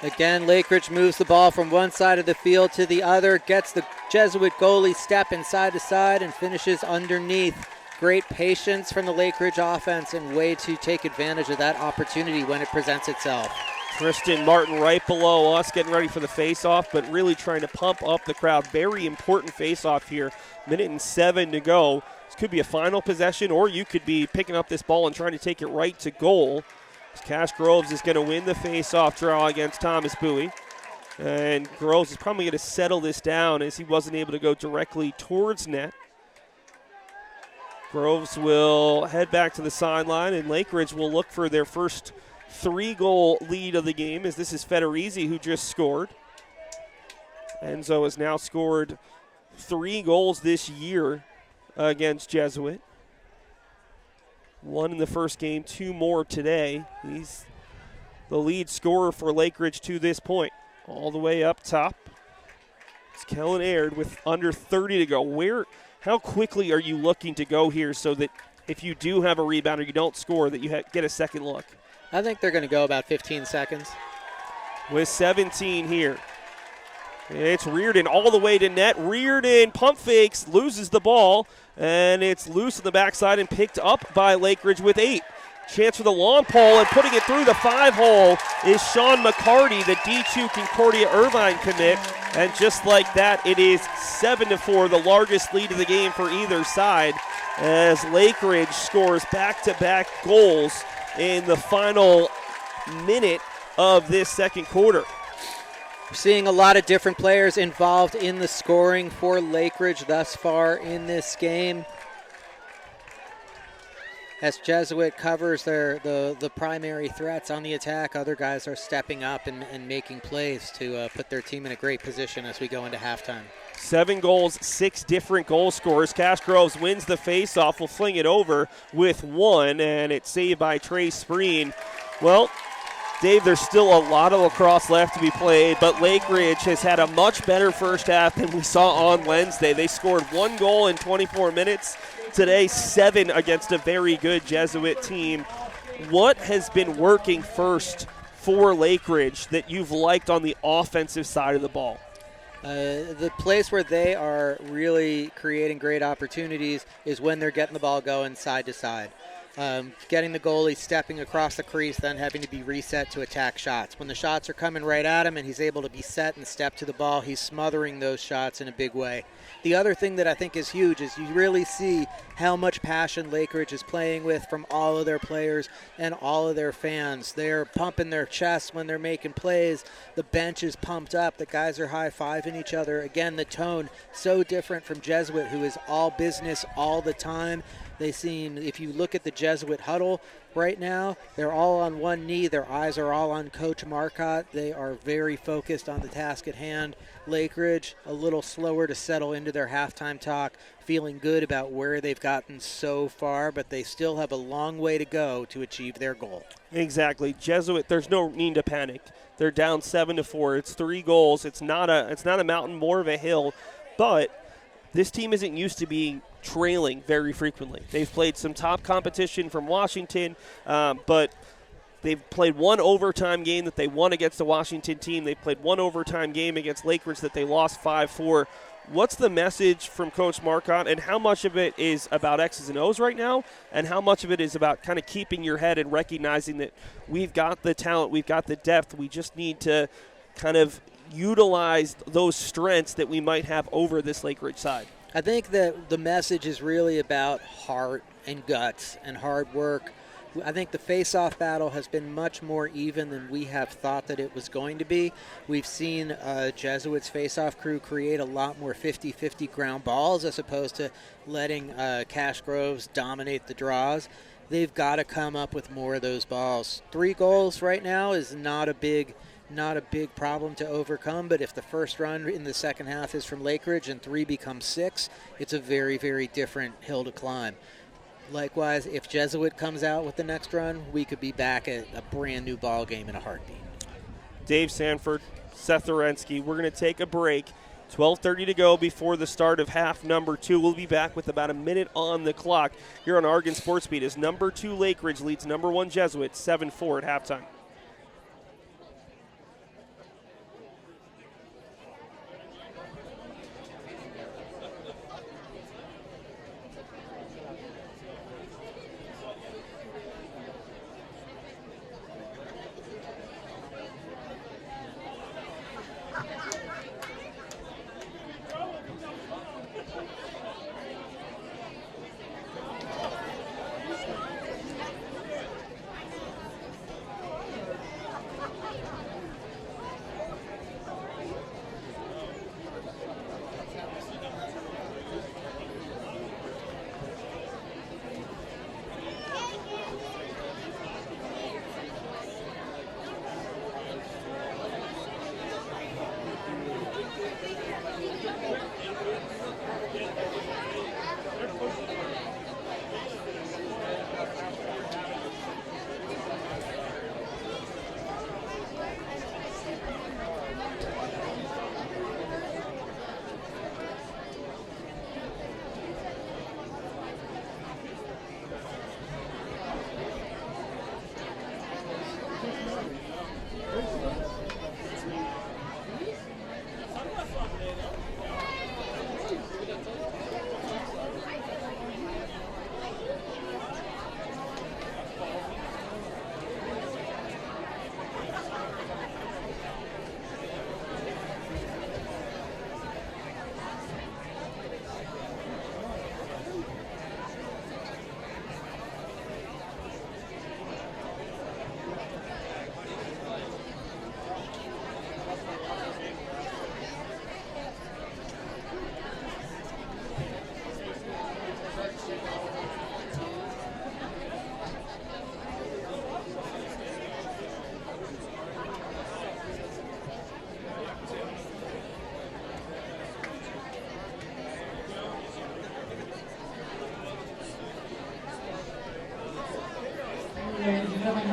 Again, Lakeridge moves the ball from one side of the field to the other, gets the Jesuit goalie stepping side to side, and finishes underneath. Great patience from the Lakeridge offense and way to take advantage of that opportunity when it presents itself. Tristan Martin right below us, getting ready for the face-off, but really trying to pump up the crowd. Very important face-off here. Minute and 7 to go. This could be a final possession, or you could be picking up this ball and trying to take it right to goal. Cash Groves is going to win the face-off draw against Thomas Bowie. And Groves is probably going to settle this down as he wasn't able to go directly towards net. Groves will head back to the sideline, and Lakeridge will look for their first 3-goal lead of the game, as this is Federizi who just scored. Enzo has now scored 3 goals this year against Jesuit. 1 in the first game, 2 more today. He's the lead scorer for Lakeridge to this point. All the way up top, it's Kellen Aird with under 30 to go. How quickly are you looking to go here so that if you do have a rebound or you don't score, that you get a second look? I think they're going to go about 15 seconds. With 17 here. It's Reardon all the way to net. Reardon pump fakes, loses the ball, and it's loose on the backside and picked up by Lakeridge with 8. Chance for the long pole, and putting it through the 5-hole is Sean McCarty, the D2 Concordia Irvine commit. And just like that, it is 7-4, the largest lead of the game for either side, as Lakeridge scores back-to-back goals in the final minute of this second quarter. We're seeing a lot of different players involved in the scoring for Lakeridge thus far in this game. As Jesuit covers the primary threats on the attack, other guys are stepping up and making plays to put their team in a great position as we go into halftime. 7 goals, 6 different goal scorers. Cash Groves wins the faceoff, will fling it over with 1, and it's saved by Trey Spreen. Well, Dave, there's still a lot of lacrosse left to be played, but Lakeridge has had a much better first half than we saw on Wednesday. They scored 1 goal in 24 minutes. Today, 7 against a very good Jesuit team. What has been working first for Lakeridge that you've liked on the offensive side of the ball? The place where they are really creating great opportunities is when they're getting the ball going side to side. Getting the goalie stepping across the crease, then having to be reset to attack shots. When the shots are coming right at him and he's able to be set and step to the ball, he's smothering those shots in a big way. The other thing that I think is huge is you really see how much passion Lakeridge is playing with from all of their players and all of their fans. They're pumping their chests when they're making plays. The bench is pumped up. The guys are high-fiving each other. Again, the tone so different from Jesuit, who is all business all the time. They seem, if you look at the Jesuit huddle right now, they're all on one knee. Their eyes are all on Coach Marcotte. They are very focused on the task at hand. Lakeridge, a little slower to settle into their halftime talk, feeling good about where they've gotten so far, but they still have a long way to go to achieve their goal. Exactly. Jesuit, there's no need to panic. They're down 7-4. It's 3 goals. It's not a mountain, more of a hill, but this team isn't used to being trailing very frequently. They've played some top competition from Washington, but they've played one overtime game that they won against the Washington team. They've played one overtime game against Lakeridge that they lost 5-4. What's the message from Coach Marcotte, and how much of it is about X's and O's right now, and how much of it is about kind of keeping your head and recognizing that we've got the talent, we've got the depth, we just need to kind of utilize those strengths that we might have over this Lakeridge side? I think that the message is really about heart and guts and hard work. I think the face-off battle has been much more even than we have thought that it was going to be. We've seen Jesuit's face-off crew create a lot more 50-50 ground balls as opposed to letting Cash Groves dominate the draws. They've got to come up with more of those balls. 3 goals right now is not a big problem to overcome, but if the first run in the second half is from Lakeridge and 3 becomes 6, it's a very, very different hill to climb. Likewise, if Jesuit comes out with the next run, we could be back at a brand new ball game in a heartbeat. Dave Sanford, Seth Orensky, we're going to take a break. 12:30 to go before the start of half number 2. We'll be back with about a minute on the clock here on Oregon Sports Beat as number 2 Lakeridge leads number 1 Jesuit 7-4 at halftime.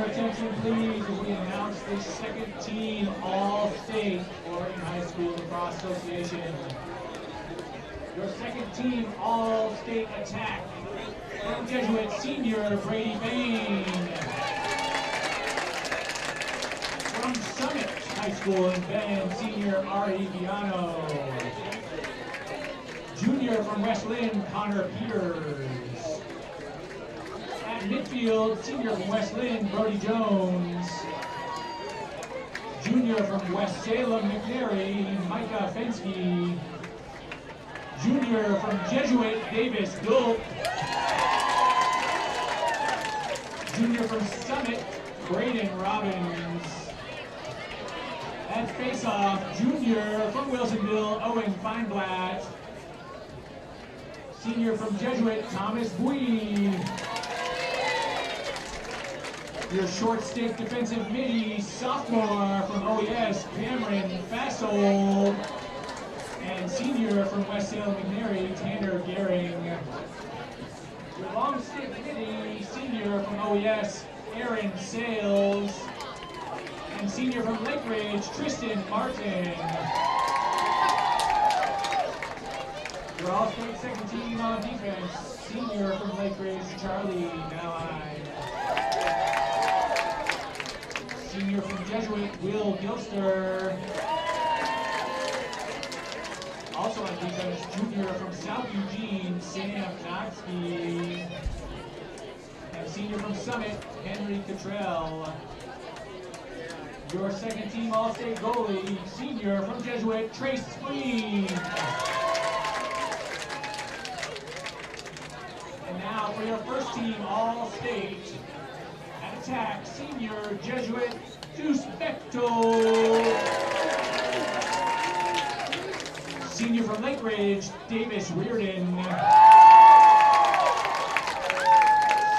attention, please, as we announce the second team All-State Oregon High School Lacrosse Association. Your second team All-State attack from Jesuit senior Brady Bain. From Summit High School in Bend, senior Ari Viano. Junior from West Lynn, Connor Peters. At midfield, senior from West Lynn, Brody Jones. Junior from West Salem, McNary, Micah Fensky. Junior from Jesuit, Davis Gulp. Junior from Summit, Braden Robbins. At faceoff, junior from Wilsonville, Owen Feinblatt. Senior from Jesuit, Thomas Bui. Your short stick defensive midi, sophomore from OES, Cameron Fassel. And senior from West Salem McNary, Tanner Gehring. Your long stick midi, senior from OES, Aaron Sales. And senior from Lakeridge, Tristan Martin. Your all-state second team on defense, senior from Lakeridge, Charlie Malai. Senior from Jesuit, Will Gilster. Also on defense, junior from South Eugene, Sam Notsky. And senior from Summit, Henry Cottrell. Your second team All-State goalie, senior from Jesuit, Trace Spring. And now for your first team All-State, at attack, senior Jesuit, Deuce Bechtel. Senior from Lakeridge, Davis Reardon.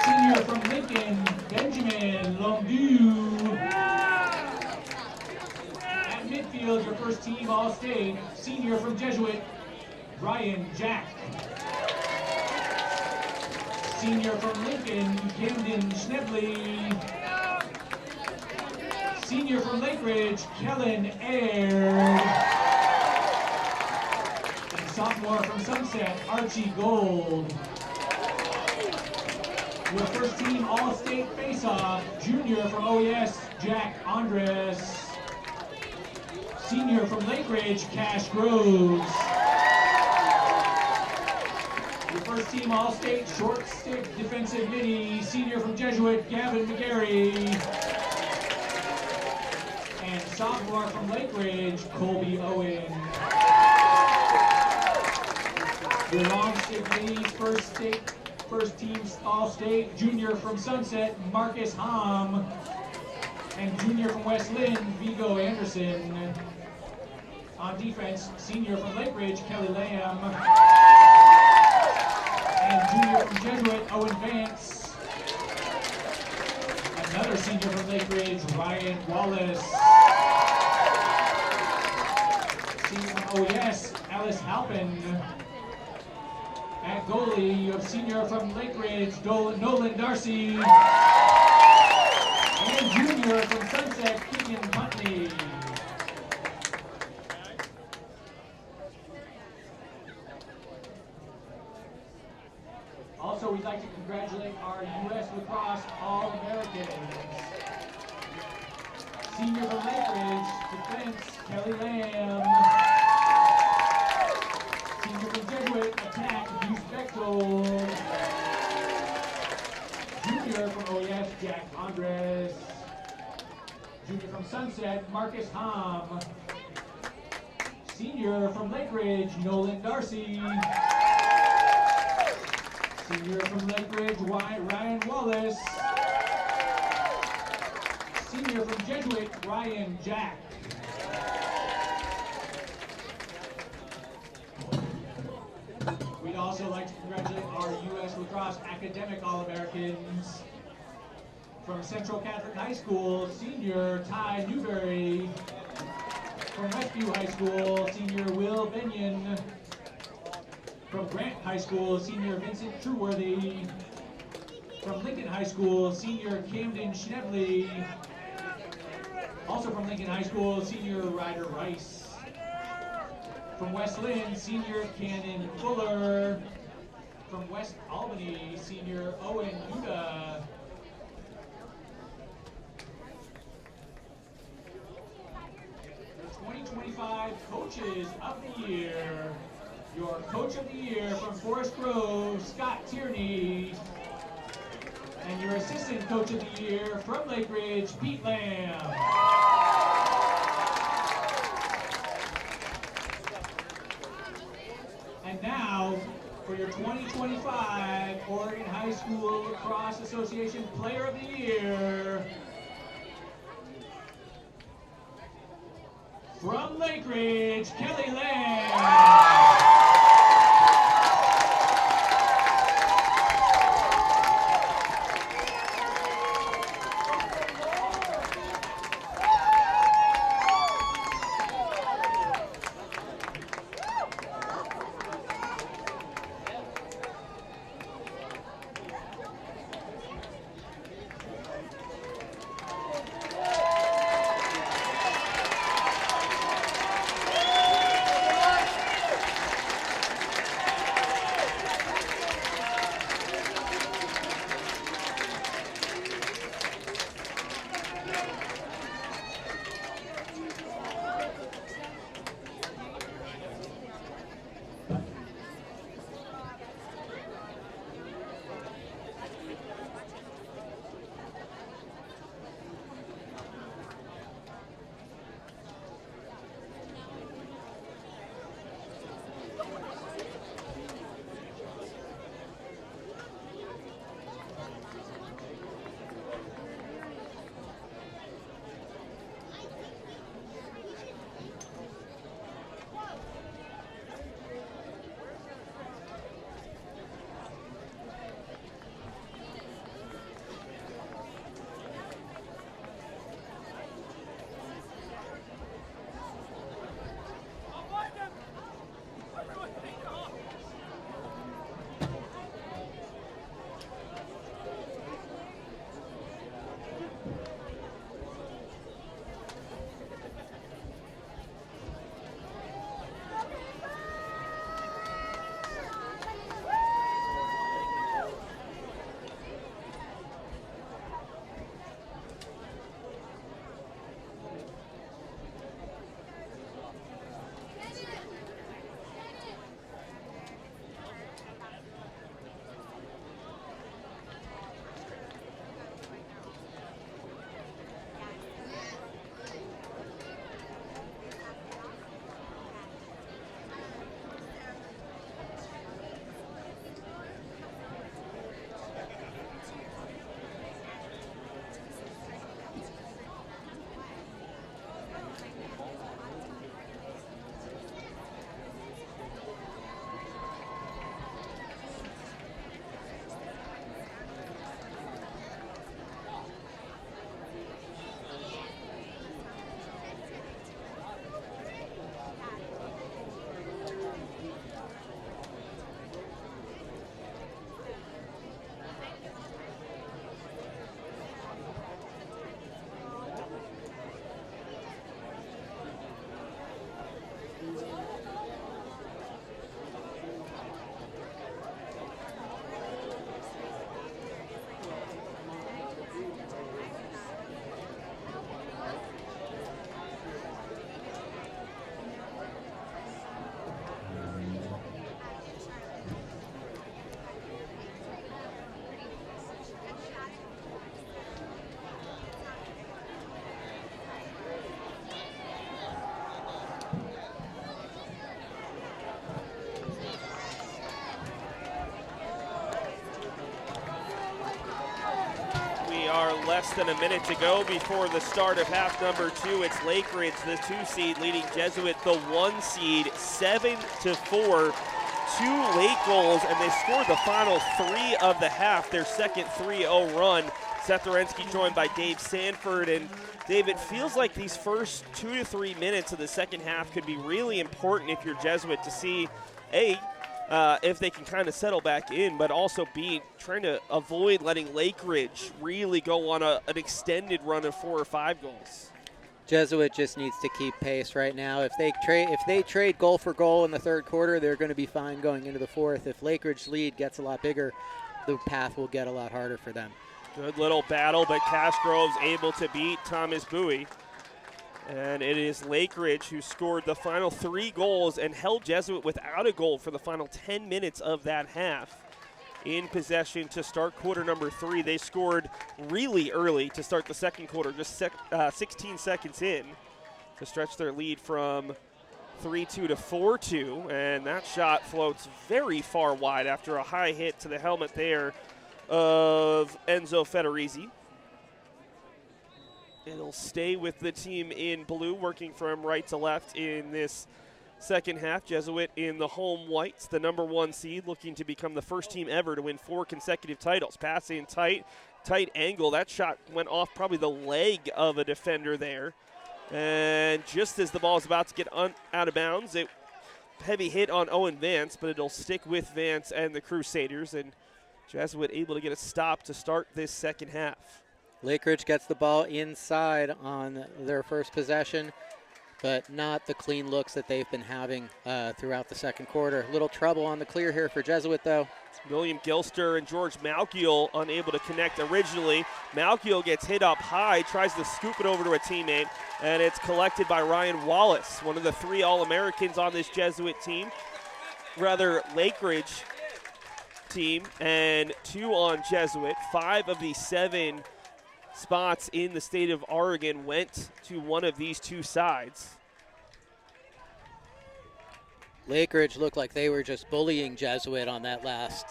Senior from Lincoln, Benjamin Longu. At midfield, your first team All-State, senior from Jesuit, Ryan Jack. Senior from Lincoln, Camden Schnebley. Senior from Lakeridge, Kellen Aird. And sophomore from Sunset, Archie Gold. Your first team All-State face-off, junior from OES, Jack Andres. Senior from Lakeridge, Cash Groves. Your first team All-State short stick defensive midi, senior from Jesuit, Gavin McGarry. And sophomore from Lakeridge, Colby Owen. Your long stick midis, first team All-State, junior from Sunset, Marcus Hom. And junior from West Lynn, Vigo Anderson. On defense, senior from Lakeridge, Kelly Lamb. And junior from Jesuit, Owen Vance. Another senior from Lakeridge, Ryan Wallace. Senior from OES, Alice Halpin. At goalie, you have senior from Lakeridge, Nolan Darcy. And junior from Sunset, Keegan Putney. Also, we'd like to congratulate our U.S. Lacrosse All-Americans. Senior from Lakeridge, defense, Kelly Lamb. Senior from Jesuit, attack, Deuce Bechtel. Junior from OES, Jack Andres. Junior from Sunset, Marcus Hom. Senior from Lakeridge, Nolan Darcy. Senior from Lakeridge, Ryan Wallace. Senior from Jesuit, Ryan Jack. We'd also like to congratulate our U.S. Lacrosse Academic All-Americans. From Central Catholic High School, senior Ty Newberry. From Westview High School, senior Will Binion. From Grant High School, senior Vincent Trueworthy. From Lincoln High School, senior Camden Schnebly. Also from Lincoln High School, senior Ryder Rice. From West Lynn, senior Cannon Fuller. From West Albany, senior Owen Yuda. The 2025 Coaches of the Year. Your Coach of the Year from Forest Grove, Scott Tierney. And your Assistant Coach of the Year from Lakeridge, Pete Lamb. And now, for your 2025 Oregon High School Lacrosse Association Player of the Year, from Lakeridge, Kelly Lamb. Less than a minute to go before the start of half number 2. It's Lakeridge, the 2 seed, leading Jesuit, the 1 seed, 7-4. 2 late goals, and they scored the final 3 of the half, their second 3-0 run. Seth Orensky joined by Dave Sanford, and Dave, it feels like these first 2 to 3 minutes of the second half could be really important if you're Jesuit to see, A, if they can kind of settle back in, but also trying to avoid letting Lakeridge really go on an extended run of 4 or 5 goals. Jesuit just needs to keep pace right now. If they trade goal for goal in the third quarter, they're going to be fine going into the fourth. If Lakeridge's lead gets a lot bigger, the path will get a lot harder for them. Good little battle, but Cashgrove's able to beat Thomas Bowie. And it is Lakeridge who scored the final 3 goals and held Jesuit without a goal for the final 10 minutes of that half. In possession to start quarter number 3. They scored really early to start the second quarter, just 16 seconds in to stretch their lead from 3-2 to 4-2. And that shot floats very far wide after a high hit to the helmet there of Enzo Federici. It'll stay with the team in blue, working from right to left in this second half. Jesuit in the home whites, the number 1 seed, looking to become the first team ever to win 4 consecutive titles. Pass in tight angle. That shot went off probably the leg of a defender there. And just as the ball is about to get out of bounds, heavy hit on Owen Vance, but it'll stick with Vance and the Crusaders. And Jesuit able to get a stop to start this second half. Lakeridge gets the ball inside on their first possession, but not the clean looks that they've been having throughout the second quarter. Little trouble on the clear here for Jesuit, though. William Gilster and George Malkiel unable to connect originally. Malkiel gets hit up high, tries to scoop it over to a teammate, and it's collected by Ryan Wallace, one of the 3 All-Americans on this Jesuit team. Rather, Lakeridge team, and 2 on Jesuit. 5 of the 7 spots in the state of Oregon went to one of these 2 sides. Lakeridge looked like they were just bullying Jesuit on that last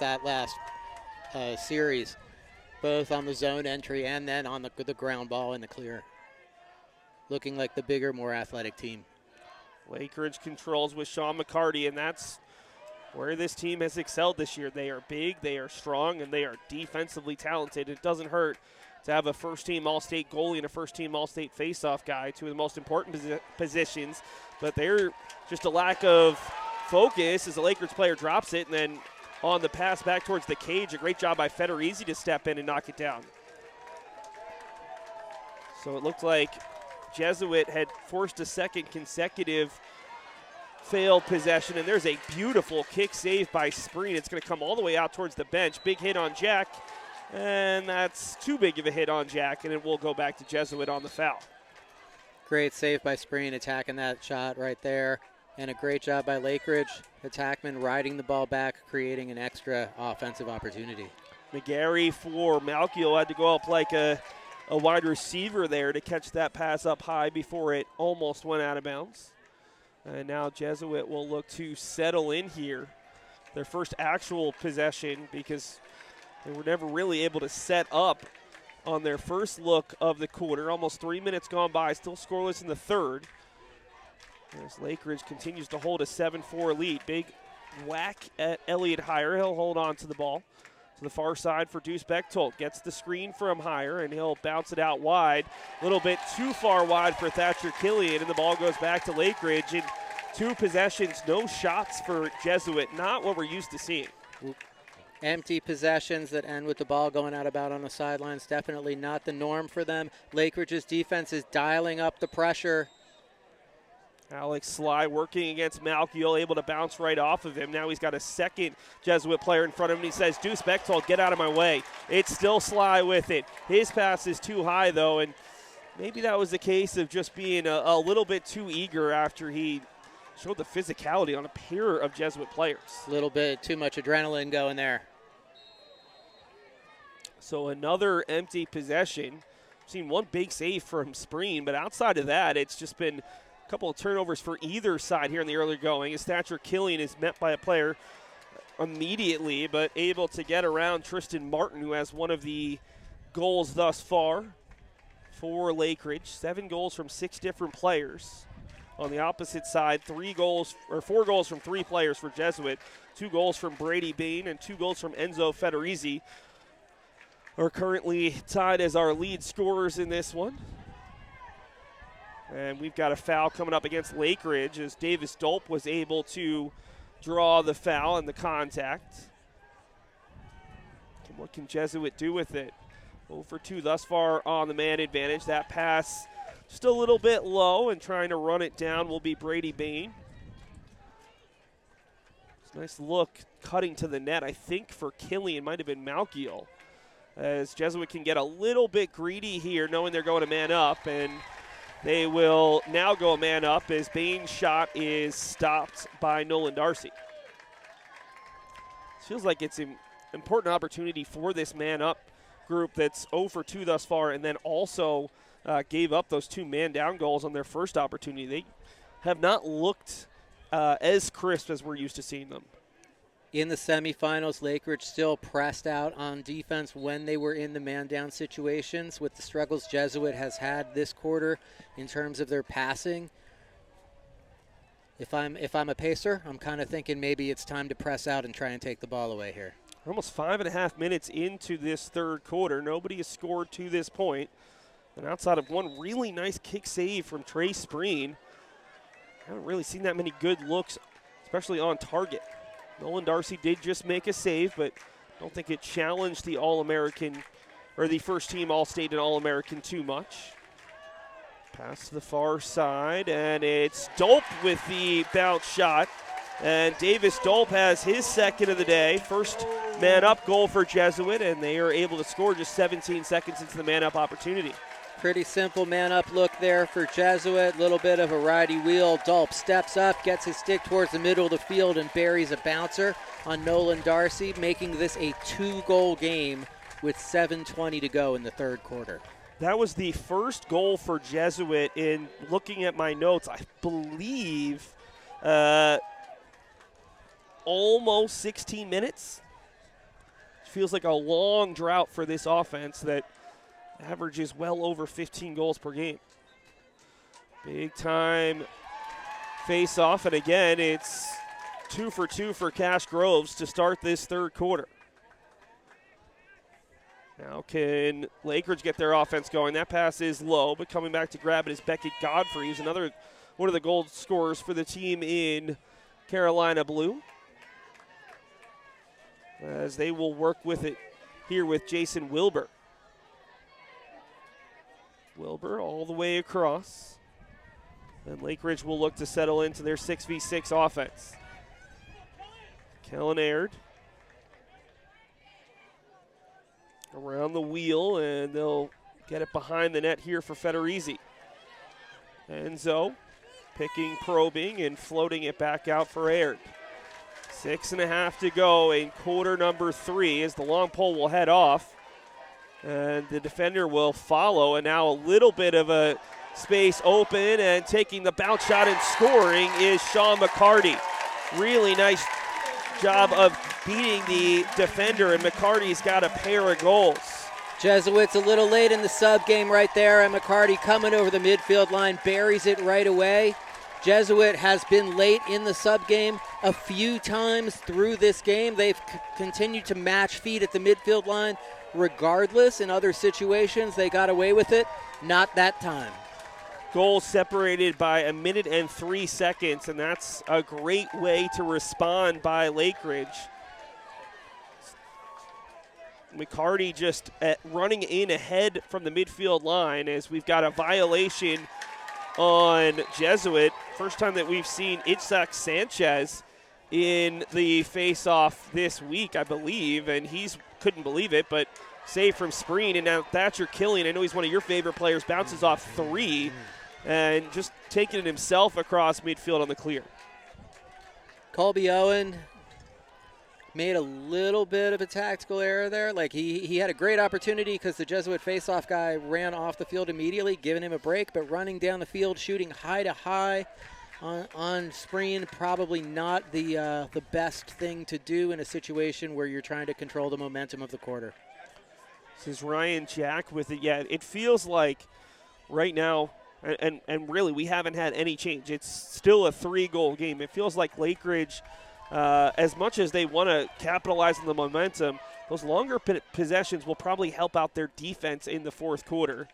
series, both on the zone entry and then on the ground ball in the clear. Looking like the bigger, more athletic team. Lakeridge controls with Sean McCarty, and that's where this team has excelled this year. They are big, they are strong, and they are defensively talented. It doesn't hurt to have a first-team All-State goalie and a first-team All-State face-off guy, 2 of the most important positions, but they're just a lack of focus as the Lakeridge player drops it, and then on the pass back towards the cage, a great job by Federici to step in and knock it down. So it looked like Jesuit had forced a second consecutive failed possession, and there's a beautiful kick save by Spreen. It's going to come all the way out towards the bench. Big hit on Jack, and that's too big of a hit on Jack, and it will go back to Jesuit on the foul. Great save by Spreen attacking that shot right there, and a great job by Lakeridge. Attackman riding the ball back, creating an extra offensive opportunity. McGarry for Malkiel had to go up like a wide receiver there to catch that pass up high before it almost went out of bounds. And now Jesuit will look to settle in here. Their first actual possession, because they were never really able to set up on their first look of the quarter. Almost 3 minutes gone by, still scoreless in the third. As Lakeridge continues to hold a 7-4 lead. Big whack at Elliot Heyer. He'll hold on to the ball. To the far side for Deuce Bechtold. Gets the screen from Heyer, and he'll bounce it out wide. A little bit too far wide for Thatcher Killian, and the ball goes back to Lakeridge. And 2 possessions, no shots for Jesuit. Not what we're used to seeing. Empty possessions that end with the ball going out about on the sidelines. Definitely not the norm for them. Lakeridge's defense is dialing up the pressure. Alex Sly working against Malkiel, able to bounce right off of him. Now he's got a second Jesuit player in front of him, and he says, Deuce Bechtold, get out of my way. It's still Sly with it. His pass is too high, though, and maybe that was the case of just being a little bit too eager after he showed the physicality on a pair of Jesuit players. A little bit too much adrenaline going there. So another empty possession. I've seen one big save from Spreen, but outside of that, it's just been a couple of turnovers for either side here in the early going. As Thatcher Killian is met by a player immediately, but able to get around Tristan Martin, who has one of the goals thus far for Lakeridge. 7 goals from 6 different players. On the opposite side, 4 goals from 3 players for Jesuit. 2 goals from Brady Bain and 2 goals from Enzo Federici are currently tied as our lead scorers in this one. And we've got a foul coming up against Lakeridge as Davis Dolp was able to draw the foul and the contact. And what can Jesuit do with it? 0 for 2 thus far on the man advantage. That pass just a little bit low, and trying to run it down will be Brady Bain. Nice look cutting to the net, I think for Killian, might have been Malkiel. As Jesuit can get a little bit greedy here, knowing they're going to man up, and they will now go a man up as Bain's shot is stopped by Nolan Darcy. This feels like it's an important opportunity for this man up group that's 0 for 2 thus far, and then also gave up those 2 man down goals on their first opportunity. They have not looked as crisp as we're used to seeing them. In the semifinals, Lakeridge still pressed out on defense when they were in the man-down situations. With the struggles Jesuit has had this quarter in terms of their passing, if I'm a pacer, I'm kind of thinking maybe it's time to press out and try and take the ball away here. We're almost 5.5 minutes into this third quarter. Nobody has scored to this point. And outside of one really nice kick save from Trey Spreen, I haven't really seen that many good looks, especially on target. Nolan Darcy did just make a save, but I don't think it challenged the All-American or the first-team All-State and All-American too much. Pass to the far side, and it's Dolp with the bounce shot. And Davis Dolp has his second of the day. First man-up goal for Jesuit, and they are able to score just 17 seconds into the man-up opportunity. Pretty simple man-up look there for Jesuit. Little bit of a righty wheel. Dolp steps up, gets his stick towards the middle of the field, and buries a bouncer on Nolan Darcy, making this a 2-goal game with 7:20 to go in the third quarter. That was the first goal for Jesuit in, looking at my notes, I believe, almost 16 minutes. Feels like a long drought for this offense that averages well over 15 goals per game. Big time face off, and again, it's 2 for 2 for Cash Groves to start this third quarter. Now can Lakeridge get their offense going? That pass is low, but coming back to grab it is Beckett Godfrey, who's another one of the goal scorers for the team in Carolina Blue. As they will work with it here with Jason Wilbur. Wilbur all the way across. And Lakeridge will look to settle into their 6v6 offense. Kellen Aird around the wheel, and they'll get it behind the net here for Federizi. Enzo picking, probing, and floating it back out for Aird. 6.5 to go in quarter number 3 as the long pole will head off. And the defender will follow, and now a little bit of a space open, and taking the bounce shot and scoring is Sean McCarty. Really nice job of beating the defender, and McCarty's got a pair of goals. Jesuits a little late in the sub game right there, and McCarty coming over the midfield line, buries it right away. Jesuit has been late in the sub game a few times through this game. They've continued to match feet at the midfield line regardless. In other situations, they got away with it. Not that time. Goal separated by 1 minute and 3 seconds, and that's a great way to respond by Lakeridge. McCarty just running in ahead from the midfield line as we've got a violation on Jesuit. First time that we've seen Itzhak Sanchez in the face-off this week, I believe, and he's couldn't believe it, but save from Spreen, and now Thatcher Killian, I know he's one of your favorite players, bounces off 3 and just taking it himself across midfield on the clear. Colby Owen made a little bit of a tactical error there. Like he had a great opportunity because the Jesuit face-off guy ran off the field immediately, giving him a break, but running down the field, shooting high to high on Spreen, probably not the best thing to do in a situation where you're trying to control the momentum of the quarter. This is Ryan Jack with it. Yeah, it feels like right now, and really we haven't had any change. It's still a 3-goal game. It feels like Lakeridge, as much as they want to capitalize on the momentum, those longer possessions will probably help out their defense in the fourth quarter.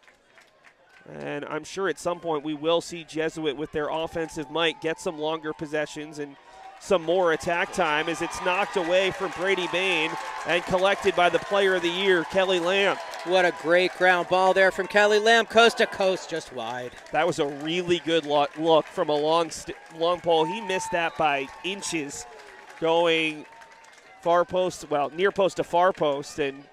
And I'm sure at some point we will see Jesuit with their offensive might get some longer possessions and some more attack time as it's knocked away from Brady Bain and collected by the player of the year, Kelly Lamb. What a great ground ball there from Kelly Lamb, coast to coast, just wide. That was a really good look from a long pole. He missed that by inches going far post, well, near post to far post, and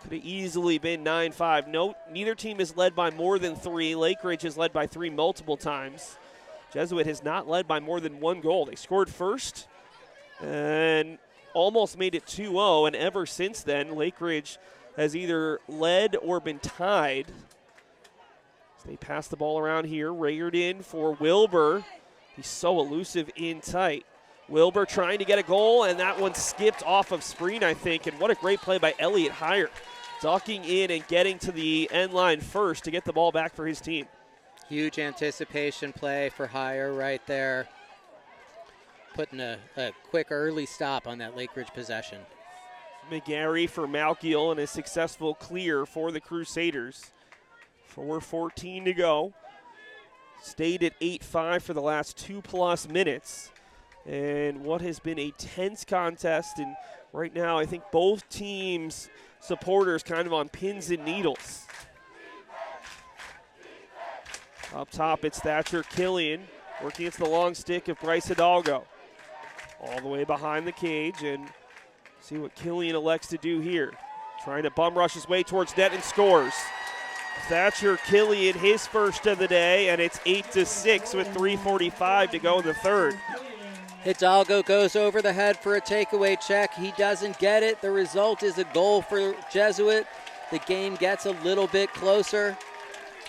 could have easily been 9-5. No, neither team is led by more than 3. Lakeridge has led by 3 multiple times. Jesuit has not led by more than 1 goal. They scored first and almost made it 2-0, and ever since then, Lakeridge has either led or been tied. So they pass the ball around here. Reardon for Wilbur. He's so elusive in tight. Wilbur trying to get a goal, and that one skipped off of screen, I think, and what a great play by Elliott Heyer. Ducking in and getting to the end line first to get the ball back for his team. Huge anticipation play for Heyer right there. Putting a quick early stop on that Lakeridge possession. McGarry for Malkiel and a successful clear for the Crusaders. 4:14 to go. Stayed at 8-5 for the last 2+ minutes. And what has been a tense contest, and right now I think both teams' supporters kind of on pins and needles. Up top, it's Thatcher Killian working against the long stick of Bryce Hidalgo. All the way behind the cage, and see what Killian elects to do here. Trying to bum rush his way towards net and scores. Thatcher Killian, his first of the day, and it's 8-6 with 3:45 to go in the third. Hidalgo goes over the head for a takeaway check. He doesn't get it. The result is a goal for Jesuit. The game gets a little bit closer.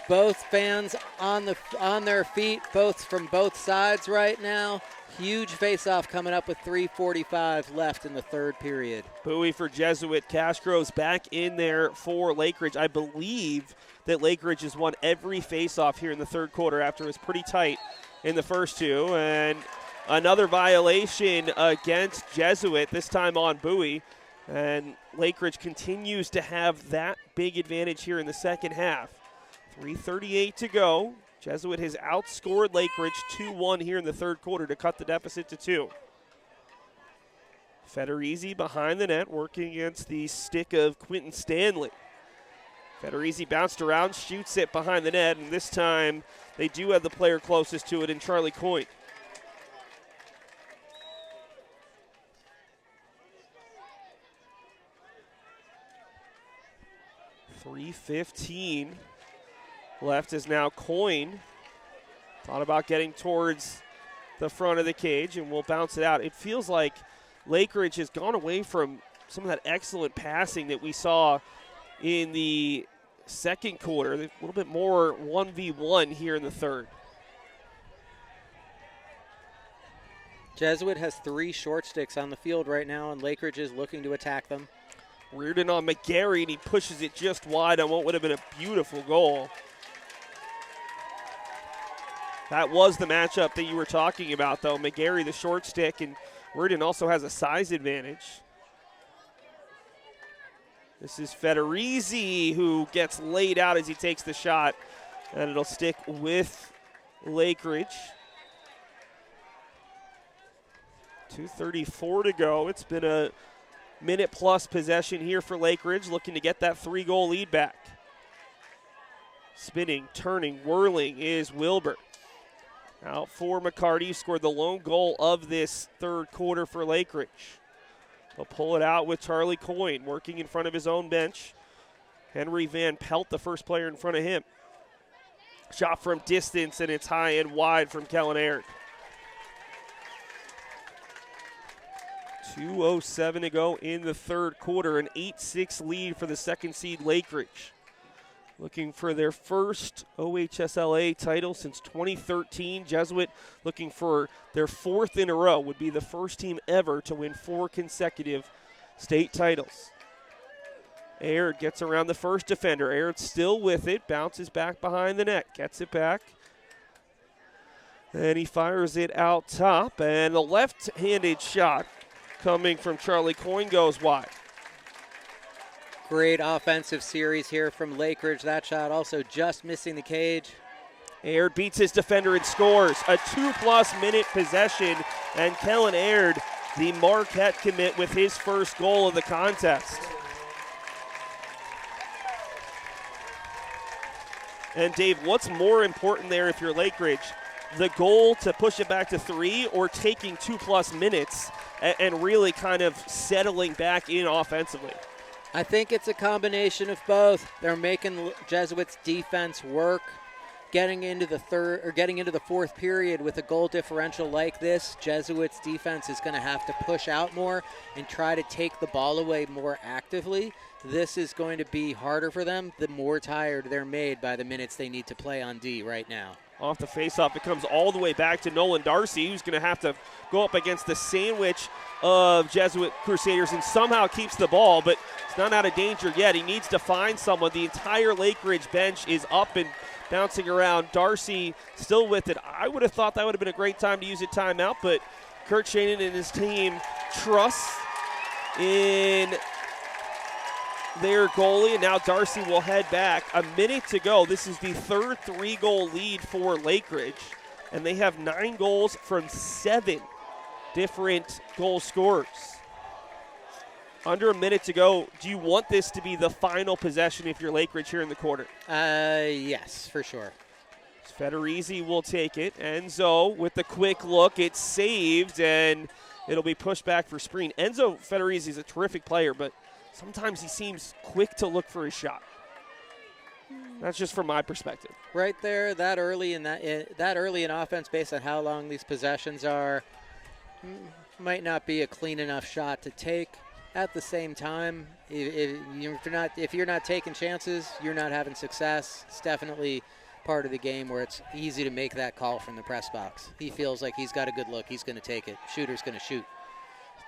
Both fans on their feet, both from both sides right now. Huge face-off coming up with 3:45 left in the third period. Bowie for Jesuit. Castro's back in there for Lakeridge. I believe that Lakeridge has won every face-off here in the third quarter after it was pretty tight in the first two. And another violation against Jesuit, this time on Bowie. And Lakeridge continues to have that big advantage here in the second half. 3:38 to go. Jesuit has outscored Lakeridge 2-1 here in the third quarter to cut the deficit to 2. Federizi behind the net working against the stick of Quentin Stanley. Federizi bounced around, shoots it behind the net, and this time they do have the player closest to it in Charlie Coyne. .315 left is now Coyne. Thought about getting towards the front of the cage, and we'll bounce it out. It feels like Lakeridge has gone away from some of that excellent passing that we saw in the second quarter. A little bit more 1v1 here in the third. Jesuit has 3 short sticks on the field right now, and Lakeridge is looking to attack them. Reardon on McGarry, and he pushes it just wide on what would have been a beautiful goal. That was the matchup that you were talking about, though. McGarry, the short stick, and Reardon also has a size advantage. This is Federizi who gets laid out as he takes the shot, and it'll stick with Lakeridge. 2:34 to go. It's been a minute-plus possession here for Lakeridge, looking to get that 3-goal lead back. Spinning, turning, whirling is Wilbur. Out for McCarty, scored the lone goal of this third quarter for Lakeridge. They'll pull it out with Charlie Coyne working in front of his own bench. Henry Van Pelt, the first player in front of him. Shot from distance, and it's high and wide from Kellen Aird. 2:07 to go in the third quarter, an 8-6 lead for the second seed Lakeridge. Looking for their first OHSLA title since 2013. Jesuit looking for their 4th in a row, would be the first team ever to win 4 consecutive state titles. Aird gets around the first defender. Aird still with it, bounces back behind the net, gets it back. And he fires it out top, and the left-handed shot coming from Charlie Coyne goes wide. Great offensive series here from Lakeridge. That shot also just missing the cage. Aird beats his defender and scores. A 2+ minute possession, and Kellen Aird, the Marquette commit, with his first goal of the contest. And Dave, what's more important there if you're Lakeridge? The goal to push it back to 3, or taking 2+ minutes and really kind of settling back in offensively? I think it's a combination of both. They're making Jesuits' defense work. Getting into the fourth period with a goal differential like this, Jesuits' defense is going to have to push out more and try to take the ball away more actively. This is going to be harder for them the more tired they're made by the minutes they need to play on D right now. Off the faceoff, it comes all the way back to Nolan Darcy, who's going to have to go up against the sandwich of Jesuit Crusaders and somehow keeps the ball, but it's not out of danger yet. He needs to find someone. The entire Lakeridge bench is up and bouncing around. Darcy still with it. I would have thought that would have been a great time to use a timeout, but Kurt Shannon and his team trusts in their goalie, and now Darcy will head back. A minute to go. This is the third 3-goal lead for Lakeridge, and they have 9 goals from 7 different goal scorers. Under a minute to go. Do you want this to be the final possession if you're Lakeridge here in the quarter? Yes, for sure. Federizi will take it. Enzo with the quick look. It's saved, and it'll be pushed back for Spreen. Enzo Federizi is a terrific player, but sometimes he seems quick to look for his shot. That's just from my perspective. Right there, that early in offense, based on how long these possessions are, might not be a clean enough shot to take. At the same time, if you're not taking chances, you're not having success. It's definitely part of the game where it's easy to make that call from the press box. He feels like he's got a good look. He's going to take it. Shooter's going to shoot.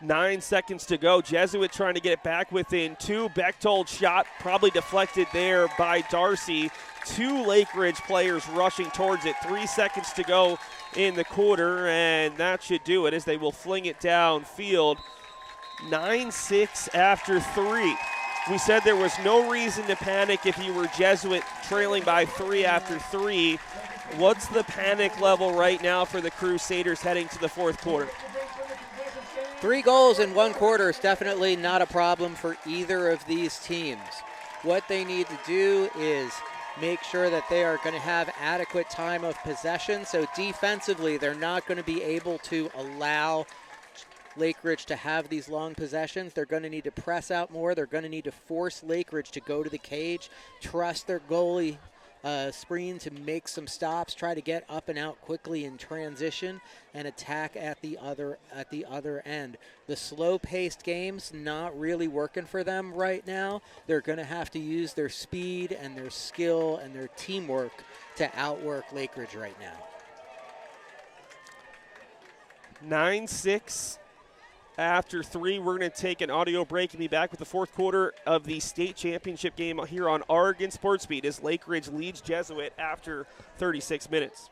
9 seconds to go. Jesuit trying to get it back within 2. Bechtold shot probably deflected there by Darcy. 2 Lakeridge players rushing towards it. 3 seconds to go in the quarter, and that should do it as they will fling it downfield. 9-6 after 3. We said there was no reason to panic if you were Jesuit trailing by 3 after 3. What's the panic level right now for the Crusaders heading to the fourth quarter? 3 goals in 1 quarter is definitely not a problem for either of these teams. What they need to do is make sure that they are going to have adequate time of possession. So defensively, they're not going to be able to allow Lakeridge to have these long possessions. They're going to need to press out more. They're going to need to force Lakeridge to go to the cage, trust their goalie Spreen to make some stops, try to get up and out quickly in transition, and attack at the other end. The slow-paced game's not really working for them right now. They're going to have to use their speed and their skill and their teamwork to outwork Lakeridge right now. 9-6 after 3. We're going to take an audio break and be back with the fourth quarter of the state championship game here on Oregon Sports Beat as Lakeridge leads Jesuit after 36 minutes.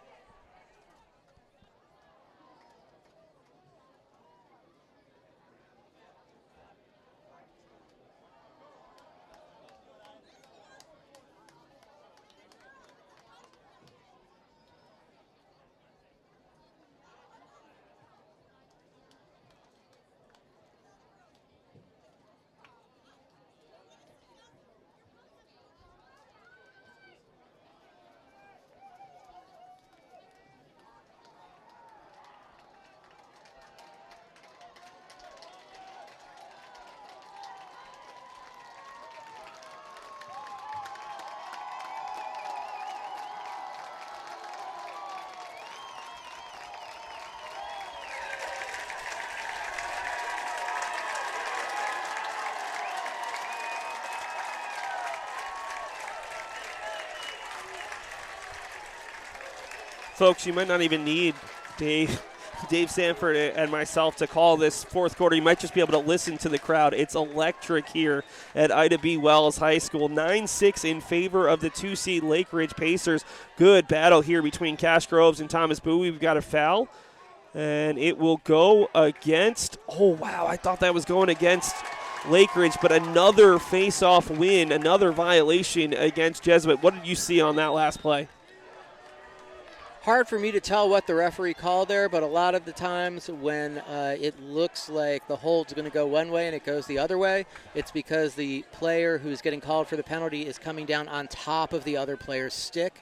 Folks, you might not even need Dave Sanford and myself to call this fourth quarter. You might just be able to listen to the crowd. It's electric here at Ida B. Wells High School. 9-6 in favor of the 2-seed Lakeridge Pacers. Good battle here between Cash Groves and Thomas Bowie. We've got a foul, and it will go against – oh, wow, I thought that was going against Lakeridge, but another face-off win, another violation against Jesuit. What did you see on that last play? Hard for me to tell what the referee called there, but a lot of the times when it looks like the hold's going to go one way and it goes the other way, it's because the player who's getting called for the penalty is coming down on top of the other player's stick.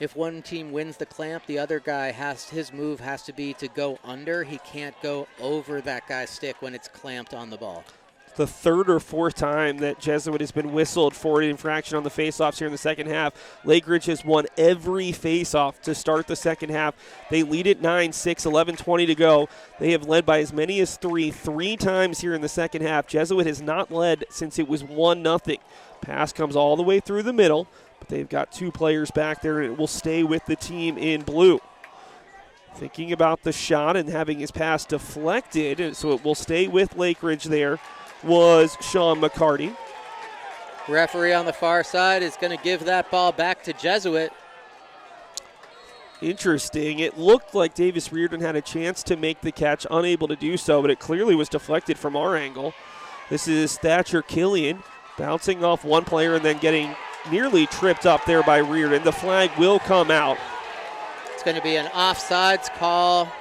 If one team wins the clamp, the other guy his move has to be to go under. He can't go over that guy's stick when it's clamped on the ball. The third or fourth time that Jesuit has been whistled for an infraction on the faceoffs here in the second half. Lakeridge has won every faceoff to start the second half. They lead at 9-6, 11:20 to go. They have led by as many as three times here in the second half. Jesuit has not led since it was 1-0. Pass comes all the way through the middle, but they've got two players back there, and it will stay with the team in blue. Thinking about the shot and having his pass deflected, so it will stay with Lakeridge there, was Sean McCarty. Referee on the far side is going to give that ball back to Jesuit. Interesting. It looked like Davis Reardon had a chance to make the catch, unable to do so, but it clearly was deflected from our angle. This is Thatcher Killian bouncing off one player and then getting nearly tripped up there by Reardon. The flag will come out. It's going to be an offsides call.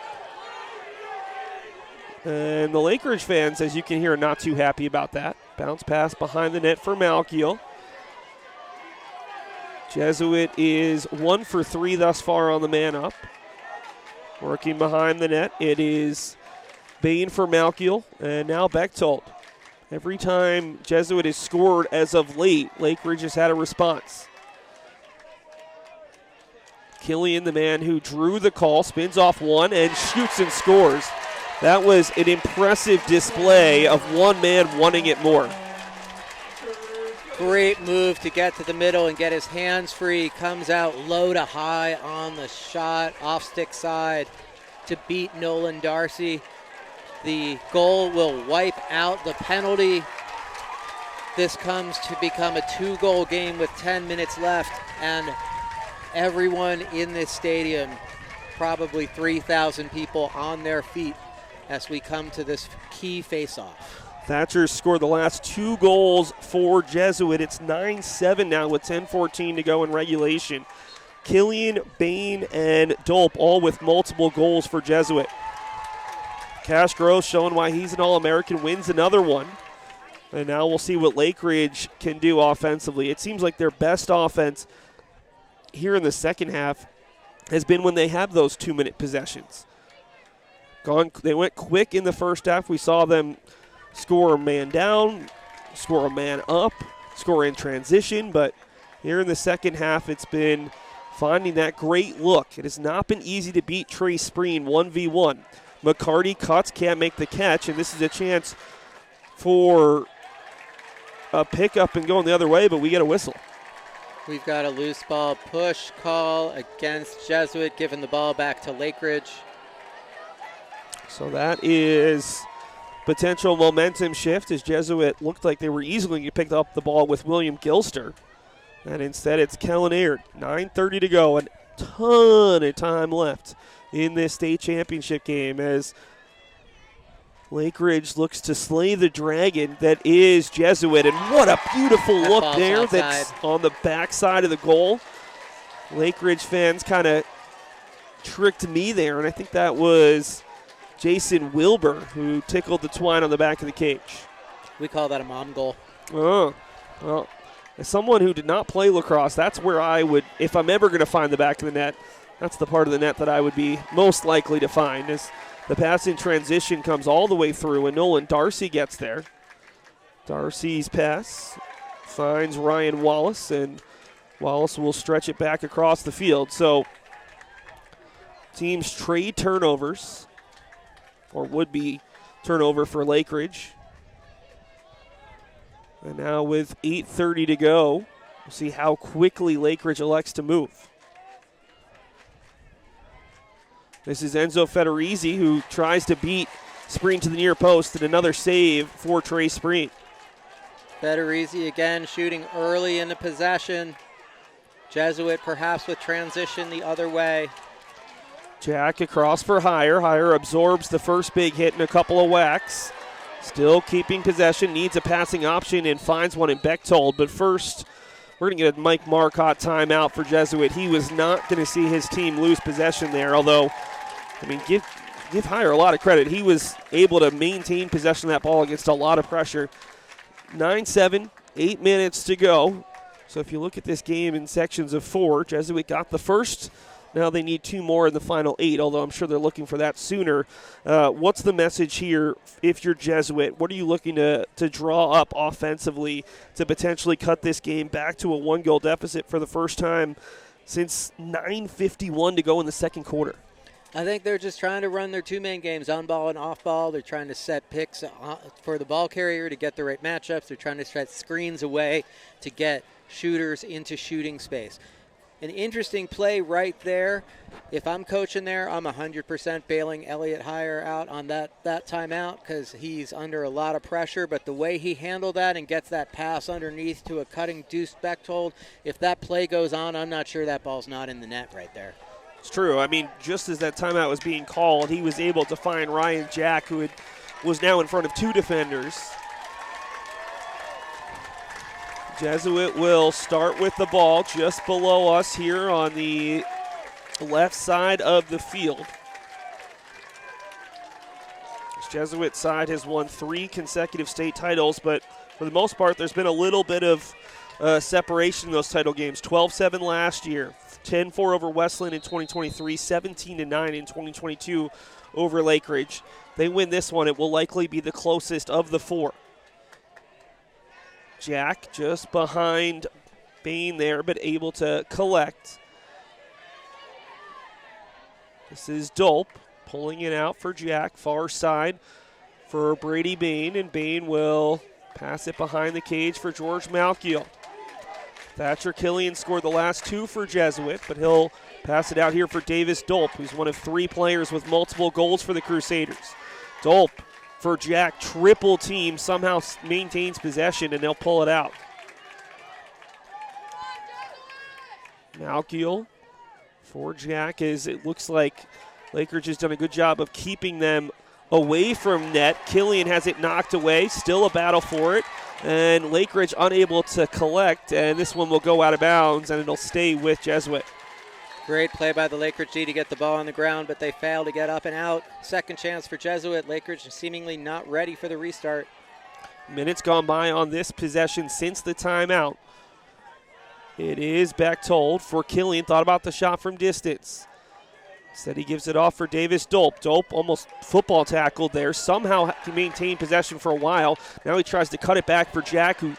And the Lakeridge fans, as you can hear, are not too happy about that. Bounce pass behind the net for Malkiel. Jesuit is 1 for 3 thus far on the man up. Working behind the net, it is Bain for Malkiel, and now Bechtold. Every time Jesuit has scored as of late, Lakeridge has had a response. Killian, the man who drew the call, spins off one and shoots and scores. That was an impressive display of one man wanting it more. Great move to get to the middle and get his hands free. Comes out low to high on the shot, off stick side to beat Nolan Darcy. The goal will wipe out the penalty. This comes to become a 2-goal game with 10 minutes left, and everyone in this stadium, probably 3,000 people on their feet as we come to this key face-off. Thatcher scored the last 2 goals for Jesuit. It's 9-7 now with 10:14 to go in regulation. Killian, Bain, and Dolp all with multiple goals for Jesuit. Cash Gross showing why he's an All-American, wins another one. And now we'll see what Lakeridge can do offensively. It seems like their best offense here in the second half has been when they have those 2-minute possessions. They went quick in the first half. We saw them score a man down, score a man up, score in transition, but here in the second half, it's been finding that great look. It has not been easy to beat Trey Spreen 1v1. McCarty cuts, can't make the catch, and this is a chance for a pickup and going the other way, but we get a whistle. We've got a loose ball push call against Jesuit, giving the ball back to Lakeridge. So that is potential momentum shift, as Jesuit looked like they were easily going to pick up the ball with William Gilster. And instead it's Kellen Aird. 9:30 to go, a ton of time left in this state championship game as Lakeridge looks to slay the dragon that is Jesuit. And what a beautiful look there outside. That's on the backside of the goal. Lakeridge fans kind of tricked me there, and I think that was Jason Wilbur who tickled the twine on the back of the cage. We call that a mom goal. Oh, well, as someone who did not play lacrosse, that's where I would, if I'm ever going to find the back of the net, that's the part of the net that I would be most likely to find, as the pass in transition comes all the way through, and Nolan Darcy gets there. Darcy's pass finds Ryan Wallace, and Wallace will stretch it back across the field. So teams trade turnovers, or would be turnover for Lakeridge. And now with 8:30 to go, we'll see how quickly Lakeridge elects to move. This is Enzo Federizi, who tries to beat Spreen to the near post, and another save for Trey Spreen. Federizi again shooting early in the possession. Jesuit perhaps with transition the other way. Jack across for Heyer. Heyer absorbs the first big hit and a couple of whacks. Still keeping possession, needs a passing option and finds one in Bechtold. But first, We're going to get a Mike Marcotte timeout for Jesuit. He was not going to see his team lose possession there, although, I mean, give Heyer a lot of credit. He was able to maintain possession of that ball against a lot of pressure. 9-7, 8 minutes to go. So if you look at this game in sections of 4, Jesuit got the first. Now they need 2 more in the final 8, although I'm sure they're looking for that sooner. What's the message here if you're Jesuit? What are you looking to draw up offensively to potentially cut this game back to a 1-goal deficit for the first time since 9:51 to go in the second quarter? I think they're just trying to run their 2 main games, on ball and off ball. They're trying to set picks for the ball carrier to get the right matchups. They're trying to set screens away to get shooters into shooting space. An interesting play right there. If I'm coaching there, I'm 100% bailing Elliot Heyer out on that timeout because he's under a lot of pressure. But the way he handled that and gets that pass underneath to a cutting Deuce Bechtold, if that play goes on, I'm not sure that ball's not in the net right there. It's true. I mean, just as that timeout was being called, he was able to find Ryan Jack, who was now in front of 2 defenders. Jesuit will start with the ball just below us here on the left side of the field. This Jesuit side has won 3 consecutive state titles, but for the most part, there's been a little bit of separation in those title games. 12-7 last year, 10-4 over Westland in 2023, 17-9 in 2022 over Lakeridge. They win this one, it will likely be the closest of the 4. Jack just behind Bain there, but able to collect. This is Dolp pulling it out for Jack, far side for Brady Bain, and Bain will pass it behind the cage for George Malkiel. Thatcher Killian scored the last 2 for Jesuit, but he'll pass it out here for Davis Dolp, who's one of 3 players with multiple goals for the Crusaders. Dolp for Jack, triple team, somehow maintains possession, and they'll pull it out. Malkiel for Jack, as it looks like Lakeridge has done a good job of keeping them away from net. Killian has it knocked away, still a battle for it, and Lakeridge unable to collect, and this one will go out of bounds, and it'll stay with Jesuit. Great play by the Lakeridge D to get the ball on the ground, but they fail to get up and out. Second chance for Jesuit. Lakeridge seemingly not ready for the restart. Minutes gone by on this possession since the timeout. It is Bechtold for Killian. Thought about the shot from distance. Instead he gives it off for Davis Dolp. Dolp almost football tackled there. Somehow can maintain possession for a while. Now he tries to cut it back for Jack, who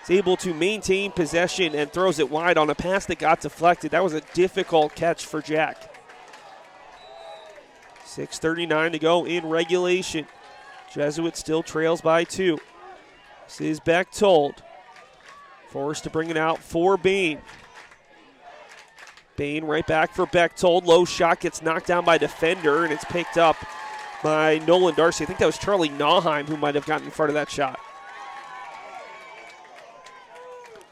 able to maintain possession and throws it wide on a pass that got deflected. That was a difficult catch for Jack. 6:39 to go in regulation. Jesuit still trails by 2. This is Bechtold. Forced to bring it out for Bain. Bain right back for Bechtold. Low shot gets knocked down by defender, and it's picked up by Nolan Darcy. I think that was Charlie Nauheim who might have gotten in front of that shot.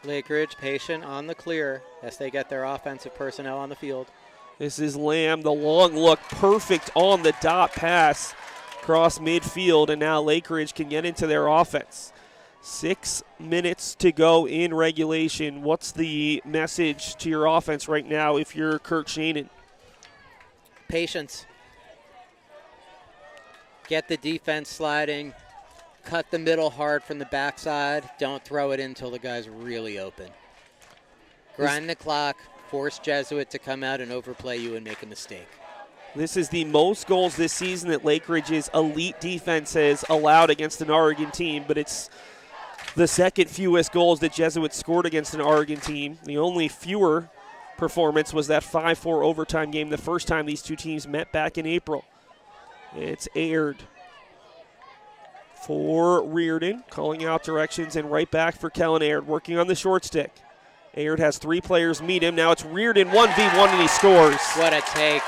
Lakeridge patient on the clear as they get their offensive personnel on the field. This is Lamb, the long look, perfect on the dot pass across midfield, and now Lakeridge can get into their offense. 6 minutes to go in regulation. What's the message to your offense right now if you're Kurt Shannon? Patience. Get the defense sliding. Cut the middle hard from the backside. Don't throw it in until the guy's really open. Grind the clock. Force Jesuit to come out and overplay you and make a mistake. This is the most goals this season that Lakeridge's elite defense has allowed against an Oregon team, but it's the second fewest goals that Jesuit scored against an Oregon team. The only fewer performance was that 5-4 overtime game the first time these two teams met back in April. It's Aird for Reardon, calling out directions, and right back for Kellen Aird, working on the short stick. Aird has 3 players meet him. Now it's Reardon 1v1, and he scores. What a take.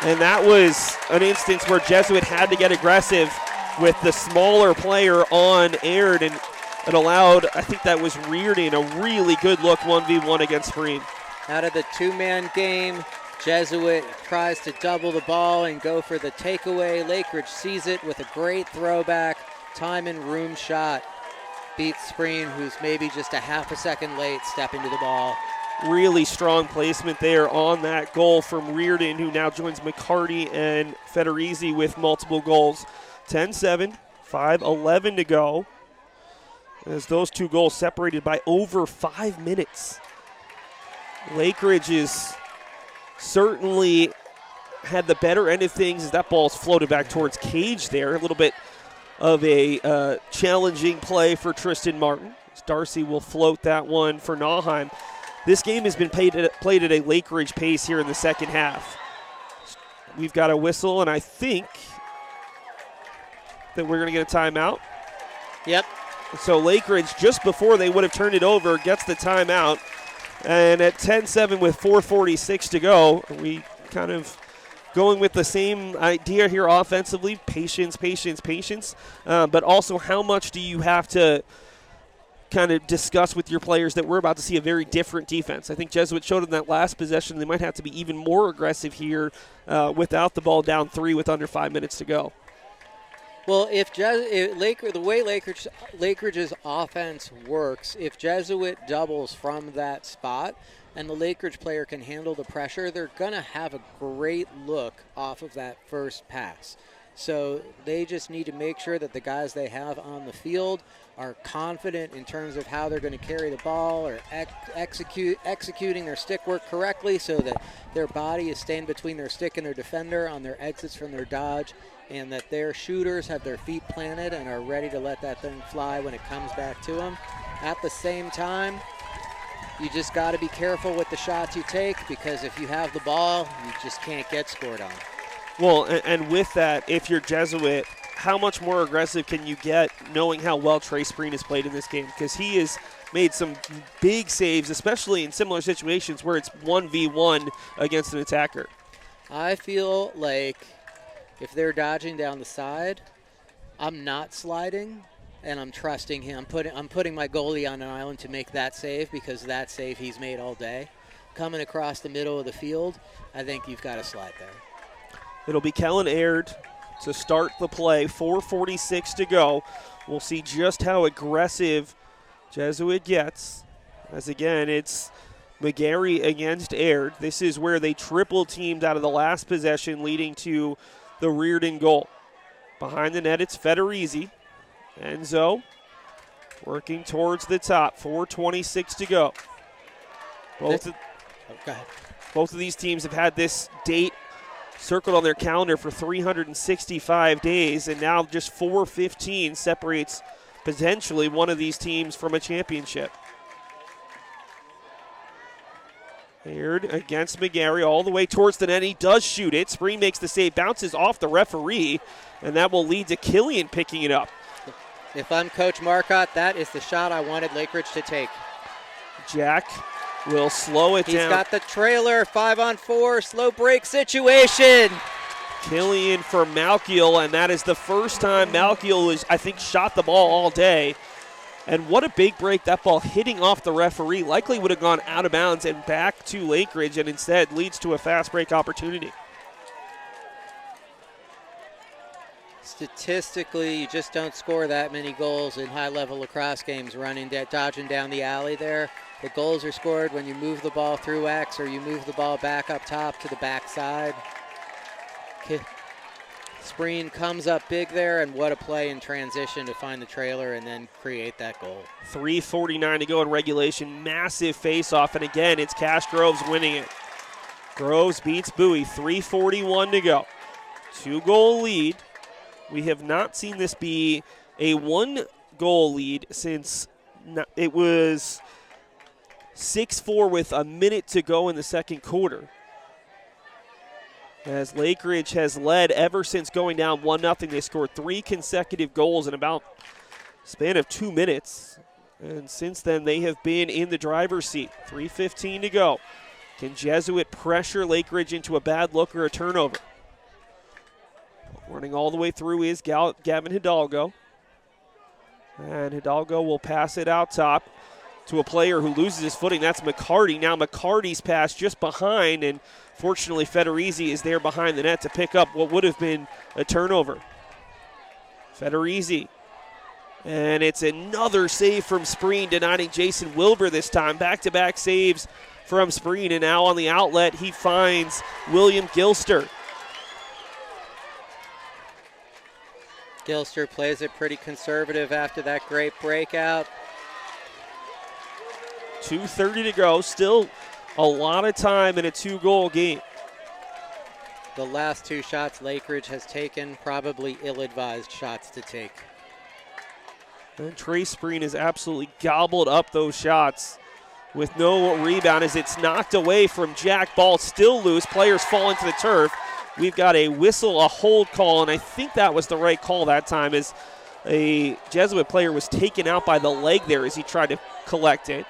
And that was an instance where Jesuit had to get aggressive with the smaller player on Aird, and it allowed, I think that was Reardon, a really good look 1v1 against Freem. Out of the 2-man game, Jesuit tries to double the ball and go for the takeaway. Lakeridge sees it with a great throwback, time and room shot. beats Spreen, who's maybe just a half a second late stepping to the ball. Really strong placement there on that goal from Reardon, who now joins McCarty and Federizi with multiple goals. 10-7, 5:11 to go. As those two goals separated by over 5 minutes. Lakeridge is certainly had the better end of things as that ball's floated back towards cage there. A little bit of a challenging play for Tristan Martin. Darcy will float that one for Nauheim. This game has been played at a Lakeridge pace here in the second half. We've got a whistle, and I think that we're going to get a timeout. Yep. So Lakeridge, just before they would have turned it over, gets the timeout. And at 10-7 with 4:46 to go, we kind of going with the same idea here offensively, patience, but also how much do you have to kind of discuss with your players that we're about to see a very different defense. I think Jesuit showed in that last possession they might have to be even more aggressive here without the ball down 3 with under 5 minutes to go. Well, the way Lakeridge's offense works, if Jesuit doubles from that spot and the Lakeridge player can handle the pressure, they're going to have a great look off of that first pass. So they just need to make sure that the guys they have on the field are confident in terms of how they're going to carry the ball or executing their stick work correctly so that their body is staying between their stick and their defender on their exits from their dodge, and that their shooters have their feet planted and are ready to let that thing fly when it comes back to them. At the same time, you just got to be careful with the shots you take, because if you have the ball, you just can't get scored on. Well, and with that, if you're Jesuit, how much more aggressive can you get knowing how well Trey Spreen has played in this game? Because he has made some big saves, especially in similar situations where it's 1v1 against an attacker. I feel like if they're dodging down the side, I'm not sliding, and I'm trusting him. I'm putting my goalie on an island to make that save, because that save he's made all day. Coming across the middle of the field, I think you've got to slide there. It'll be Kellen Aird to start the play. 4:46 to go. We'll see just how aggressive Jesuit gets. As again, it's McGarry against Aird. This is where they triple teamed out of the last possession, leading to the Reardon goal. Behind the net, it's Federizi. Enzo working towards the top. 4:26 to go. Both of these teams have had this date circled on their calendar for 365 days, and now just 4:15 separates potentially one of these teams from a championship. Aird against McGarry all the way towards the net. He does shoot it. Spreen makes the save, bounces off the referee, and that will lead to Killian picking it up. If I'm Coach Marcotte, that is the shot I wanted Lakeridge to take. Jack will slow it down. He's got the trailer, 5-on-4, slow break situation. Killian for Malkiel, and that is the first time Malkiel has, I think, shot the ball all day. And what a big break, that ball hitting off the referee. Likely would have gone out of bounds and back to Lakeridge, and instead leads to a fast break opportunity. Statistically, you just don't score that many goals in high-level lacrosse games dodging down the alley there. The goals are scored when you move the ball through X or you move the ball back up top to the backside. Spreen comes up big there, and what a play in transition to find the trailer and then create that goal. 3:49 to go in regulation. Massive face-off, and again, it's Cash Groves winning it. Groves beats Bowie. 3:41 to go. 2-goal lead. We have not seen this be a 1-goal lead since it was 6-4 with a minute to go in the second quarter. As Lakeridge has led ever since going down 1-0. They scored 3 consecutive goals in about a span of 2 minutes. And since then, they have been in the driver's seat. 3:15 to go. Can Jesuit pressure Lakeridge into a bad look or a turnover? Running all the way through is Gavin Hidalgo. And Hidalgo will pass it out top to a player who loses his footing. That's McCarty. Now McCarty's pass just behind, and fortunately Federizi is there behind the net to pick up what would have been a turnover. Federizi And it's another save from Spreen, denying Jason Wilbur this time. Back-to-back saves from Spreen, and now on the outlet, he finds William Gilster. Gilster plays it pretty conservative after that great breakout. 2:30 to go, still a lot of time in a 2-goal game. The last 2 shots Lakeridge has taken, probably ill-advised shots to take. And Trey Spreen has absolutely gobbled up those shots with no rebound as it's knocked away from Jack. Ball still loose. Players fall into the turf. We've got a whistle, a hold call, and I think that was the right call that time as a Jesuit player was taken out by the leg there as he tried to collect it.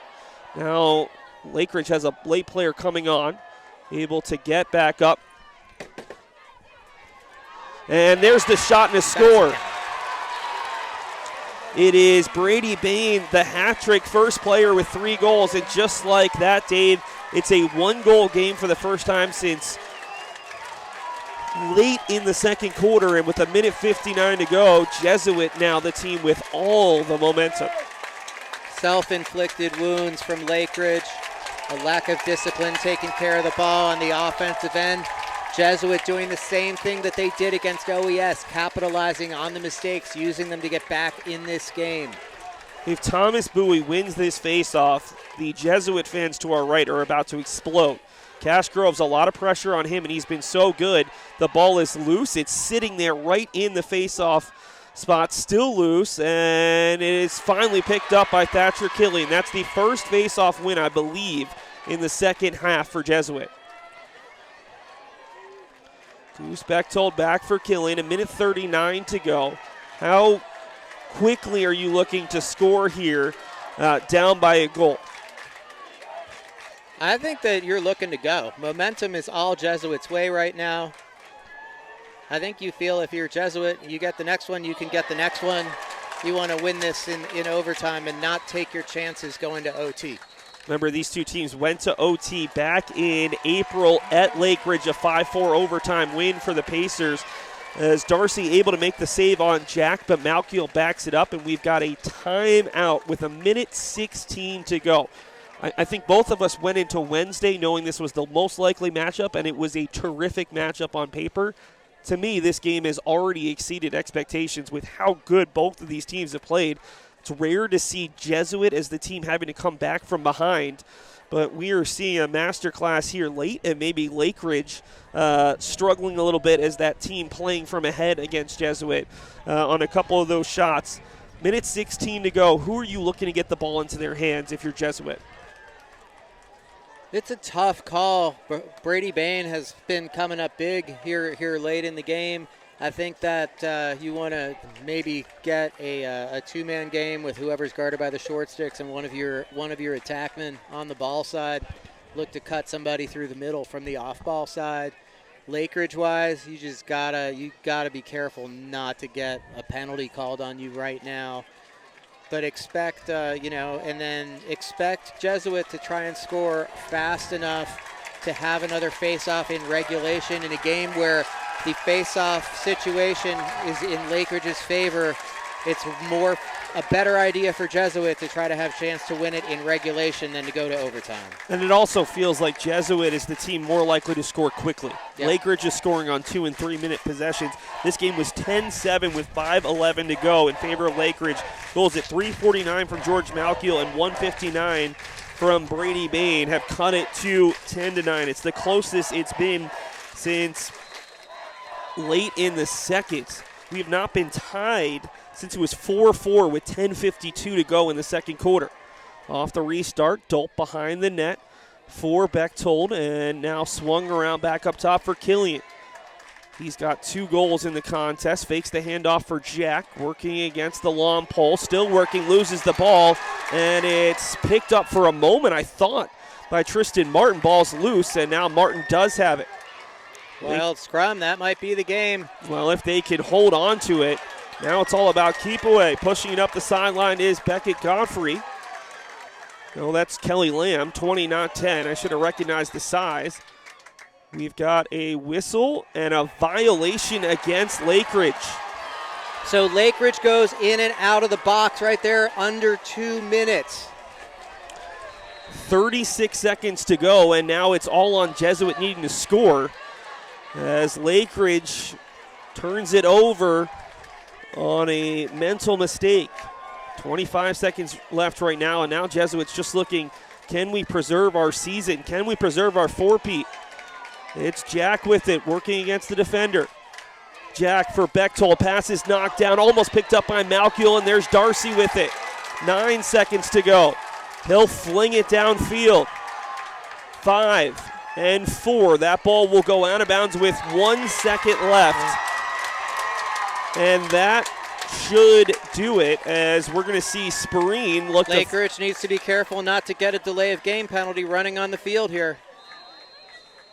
Now Lakeridge has a late player coming on, able to get back up. And there's the shot and a score. It is Brady Bain, the hat trick, first player with 3 goals. And just like that, Dave, it's a 1-goal game for the first time since late in the second quarter. And with 1:59 to go, Jesuit now the team with all the momentum. Self-inflicted wounds from Lakeridge, a lack of discipline taking care of the ball on the offensive end. Jesuit doing the same thing that they did against OES, capitalizing on the mistakes, using them to get back in this game. If Thomas Bowie wins this faceoff, the Jesuit fans to our right are about to explode. Cash Grove's a lot of pressure on him, and he's been so good. The ball is loose. It's sitting there right in the faceoff spot, still loose, and it is finally picked up by Thatcher Killian. That's the first faceoff win, I believe, in the second half for Jesuit. Goose Bechtold back for Killian, 1:39 to go. How quickly are you looking to score here down by a goal? I think that you're looking to go. Momentum is all Jesuit's way right now. I think you feel if you're Jesuit, you get the next one, you can get the next one. You want to win this in overtime and not take your chances going to OT. Remember, these two teams went to OT back in April at Lakeridge, a 5-4 overtime win for the Pacers. As Darcy able to make the save on Jack, but Malkiel backs it up, and we've got a timeout with 1:16 to go. I think both of us went into Wednesday knowing this was the most likely matchup, and it was a terrific matchup on paper. To me, this game has already exceeded expectations with how good both of these teams have played. It's rare to see Jesuit as the team having to come back from behind, but we are seeing a masterclass here late, and maybe Lakeridge struggling a little bit as that team playing from ahead against Jesuit on a couple of those shots. 1:16 to go. Who are you looking to get the ball into their hands if you're Jesuit? It's a tough call. Brady Bain has been coming up big here late in the game. I think that you want to maybe get a 2-man game with whoever's guarded by the short sticks and one of your attackmen on the ball side. Look to cut somebody through the middle from the off-ball side. Lakeridge-wise, you gotta be careful not to get a penalty called on you right now. But expect and then expect Jesuit to try and score fast enough to have another face-off in regulation in a game where the face-off situation is in Lakeridge's favor. It's a better idea for Jesuit to try to have a chance to win it in regulation than to go to overtime. And it also feels like Jesuit is the team more likely to score quickly. Yep. Lakeridge is scoring on 2- and 3-minute possessions. This game was 10-7 with 5:11 to go in favor of Lakeridge. Goals at 3:49 from George Malkiel and 1:59 from Brady Bain have cut it to 10-9. It's the closest it's been since late in the second. We have not been tied since it was 4-4 with 10:52 to go in the second quarter. Off the restart, Dolp behind the net for Bechtold, and now swung around back up top for Killian. He's got 2 goals in the contest, fakes the handoff for Jack, working against the long pole, still working, loses the ball, and it's picked up for a moment, I thought, by Tristan Martin. Ball's loose, and now Martin does have it. Well, scrum, that might be the game. Well, if they can hold on to it. Now it's all about keep away. Pushing it up the sideline is Beckett Godfrey. No, that's Kelly Lamb, 20, not 10. I should have recognized the size. We've got a whistle and a violation against Lakeridge. So Lakeridge goes in and out of the box right there under 2 minutes. 36 seconds to go, and now it's all on Jesuit needing to score as Lakeridge turns it over on a mental mistake. 25 seconds left right now, and now Jesuit's just looking, can we preserve our season? Can we preserve our four-peat? It's Jack with it, working against the defender. Jack for Bechtold, pass is knocked down, almost picked up by Malkiel, and there's Darcy with it. 9 seconds to go. He'll fling it downfield. 5 and 4. That ball will go out of bounds with 1 second left. And that should do it, as we're going to see Spereen look. Lakeridge needs to be careful not to get a delay of game penalty running on the field here.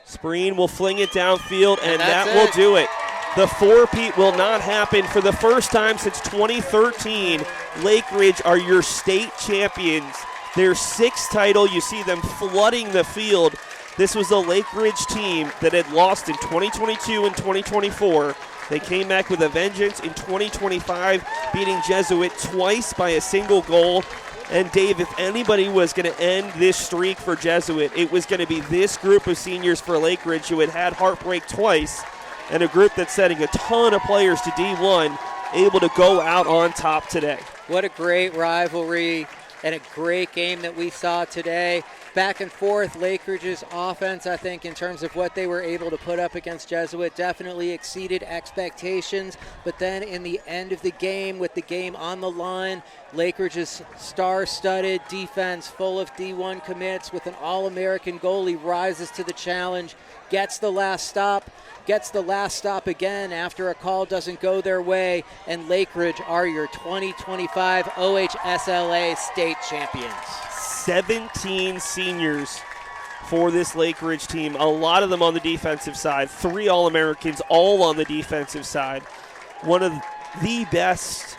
Spereen will fling it downfield, and that will do it. The four-peat will not happen for the first time since 2013. Lakeridge are your state champions. Their 6th title, you see them flooding the field. This was the Lakeridge team that had lost in 2022 and 2024. They came back with a vengeance in 2025, beating Jesuit twice by a single goal. And Dave, if anybody was going to end this streak for Jesuit, it was going to be this group of seniors for Lakeridge who had heartbreak twice, and a group that's sending a ton of players to D1, able to go out on top today. What a great rivalry and a great game that we saw today. Back and forth, Lakeridge's offense, I think, in terms of what they were able to put up against Jesuit, definitely exceeded expectations. But then in the end of the game, with the game on the line, Lakeridge's star-studded defense, full of D1 commits, with an All-American goalie, rises to the challenge, gets the last stop again after a call doesn't go their way, and Lakeridge are your 2025 OHSLA state champions. 17 seniors for this Lakeridge team, a lot of them on the defensive side, 3 All-Americans, all on the defensive side. One of the best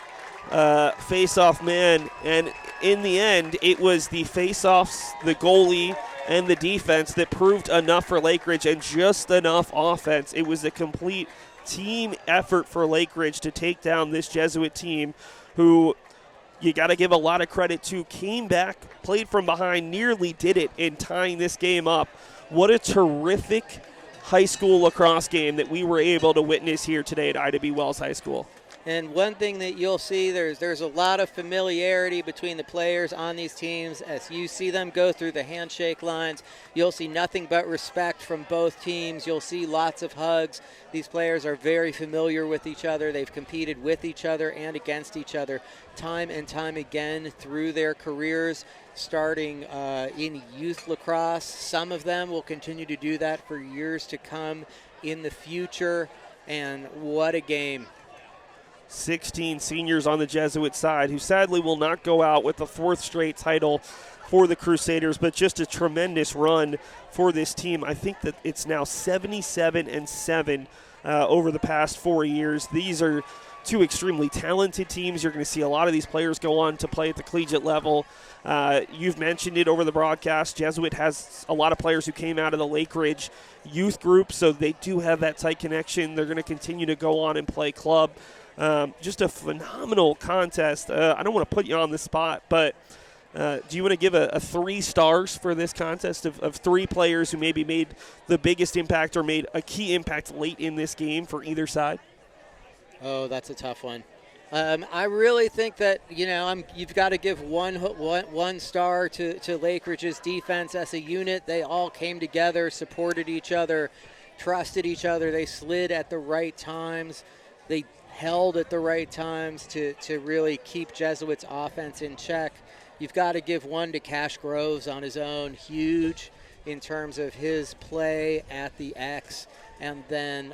face-off men, and in the end, it was the face-offs, the goalie, and the defense that proved enough for Lakeridge, and just enough offense. It was a complete team effort for Lakeridge to take down this Jesuit team, who you got to give a lot of credit to. Came back, played from behind, nearly did it in tying this game up. What a terrific high school lacrosse game that we were able to witness here today at Ida B. Wells High School. And one thing that you'll see, there's a lot of familiarity between the players on these teams. As you see them go through the handshake lines, you'll see nothing but respect from both teams. You'll see lots of hugs. These players are very familiar with each other. They've competed with each other and against each other time and time again through their careers, starting in youth lacrosse. Some of them will continue to do that for years to come in the future. And what a game. 16 seniors on the Jesuit side, who sadly will not go out with the 4th straight title for the Crusaders, but just a tremendous run for this team. I think that it's now 77-7 over the past 4 years. These are 2 extremely talented teams. You're going to see a lot of these players go on to play at the collegiate level. You've mentioned it over the broadcast. Jesuit has a lot of players who came out of the Lakeridge youth group, so they do have that tight connection. They're going to continue to go on and play club. Just a phenomenal contest. I don't want to put you on the spot, but do you want to give a 3 stars for this contest of 3 players who maybe made the biggest impact or made a key impact late in this game for either side? Oh, that's a tough one. I really think that, you've got to give one star to Lakeridge's defense as a unit. They all came together, supported each other, trusted each other. They slid at the right times. They held at the right times to really keep Jesuit's offense in check. You've got to give one to Cash Groves on his own, huge in terms of his play at the X. And then,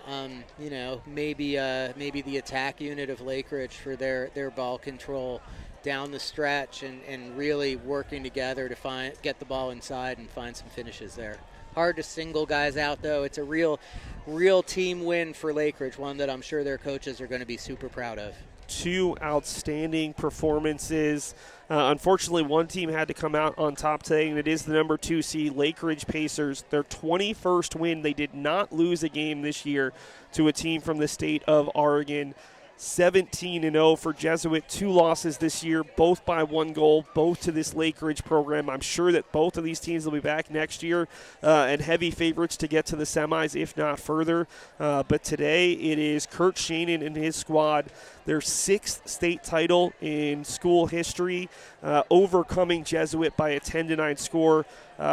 maybe the attack unit of Lakeridge for their ball control down the stretch and really working together to get the ball inside and find some finishes there. Hard to single guys out, though. It's a real team win for Lakeridge, one that I'm sure their coaches are going to be super proud of. 2 outstanding performances. Unfortunately, one team had to come out on top today, and it is the number 2 seed Lakeridge Pacers. Their 21st win. They did not lose a game this year to a team from the state of Oregon. 17-0 for Jesuit. 2 losses this year, both by 1 goal, both to this Lakeridge program. I'm sure that both of these teams will be back next year and heavy favorites to get to the semis, if not further. But today it is Kurt Shannon and his squad, their 6th state title in school history, overcoming Jesuit by a 10-9 score.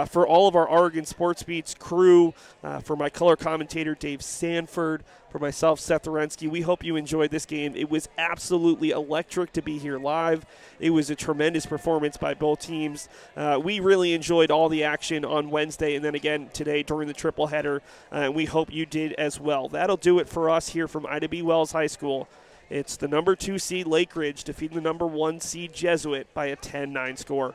For all of our Oregon Sports Beats crew, for my color commentator Dave Sanford, for myself, Seth Orensky, we hope you enjoyed this game. It was absolutely electric to be here live. It was a tremendous performance by both teams. We really enjoyed all the action on Wednesday and then again today during the triple header. We hope you did as well. That'll do it for us here from Ida B. Wells High School. It's the number 2 seed Lakeridge defeating the number 1 seed Jesuit by a 10-9 score.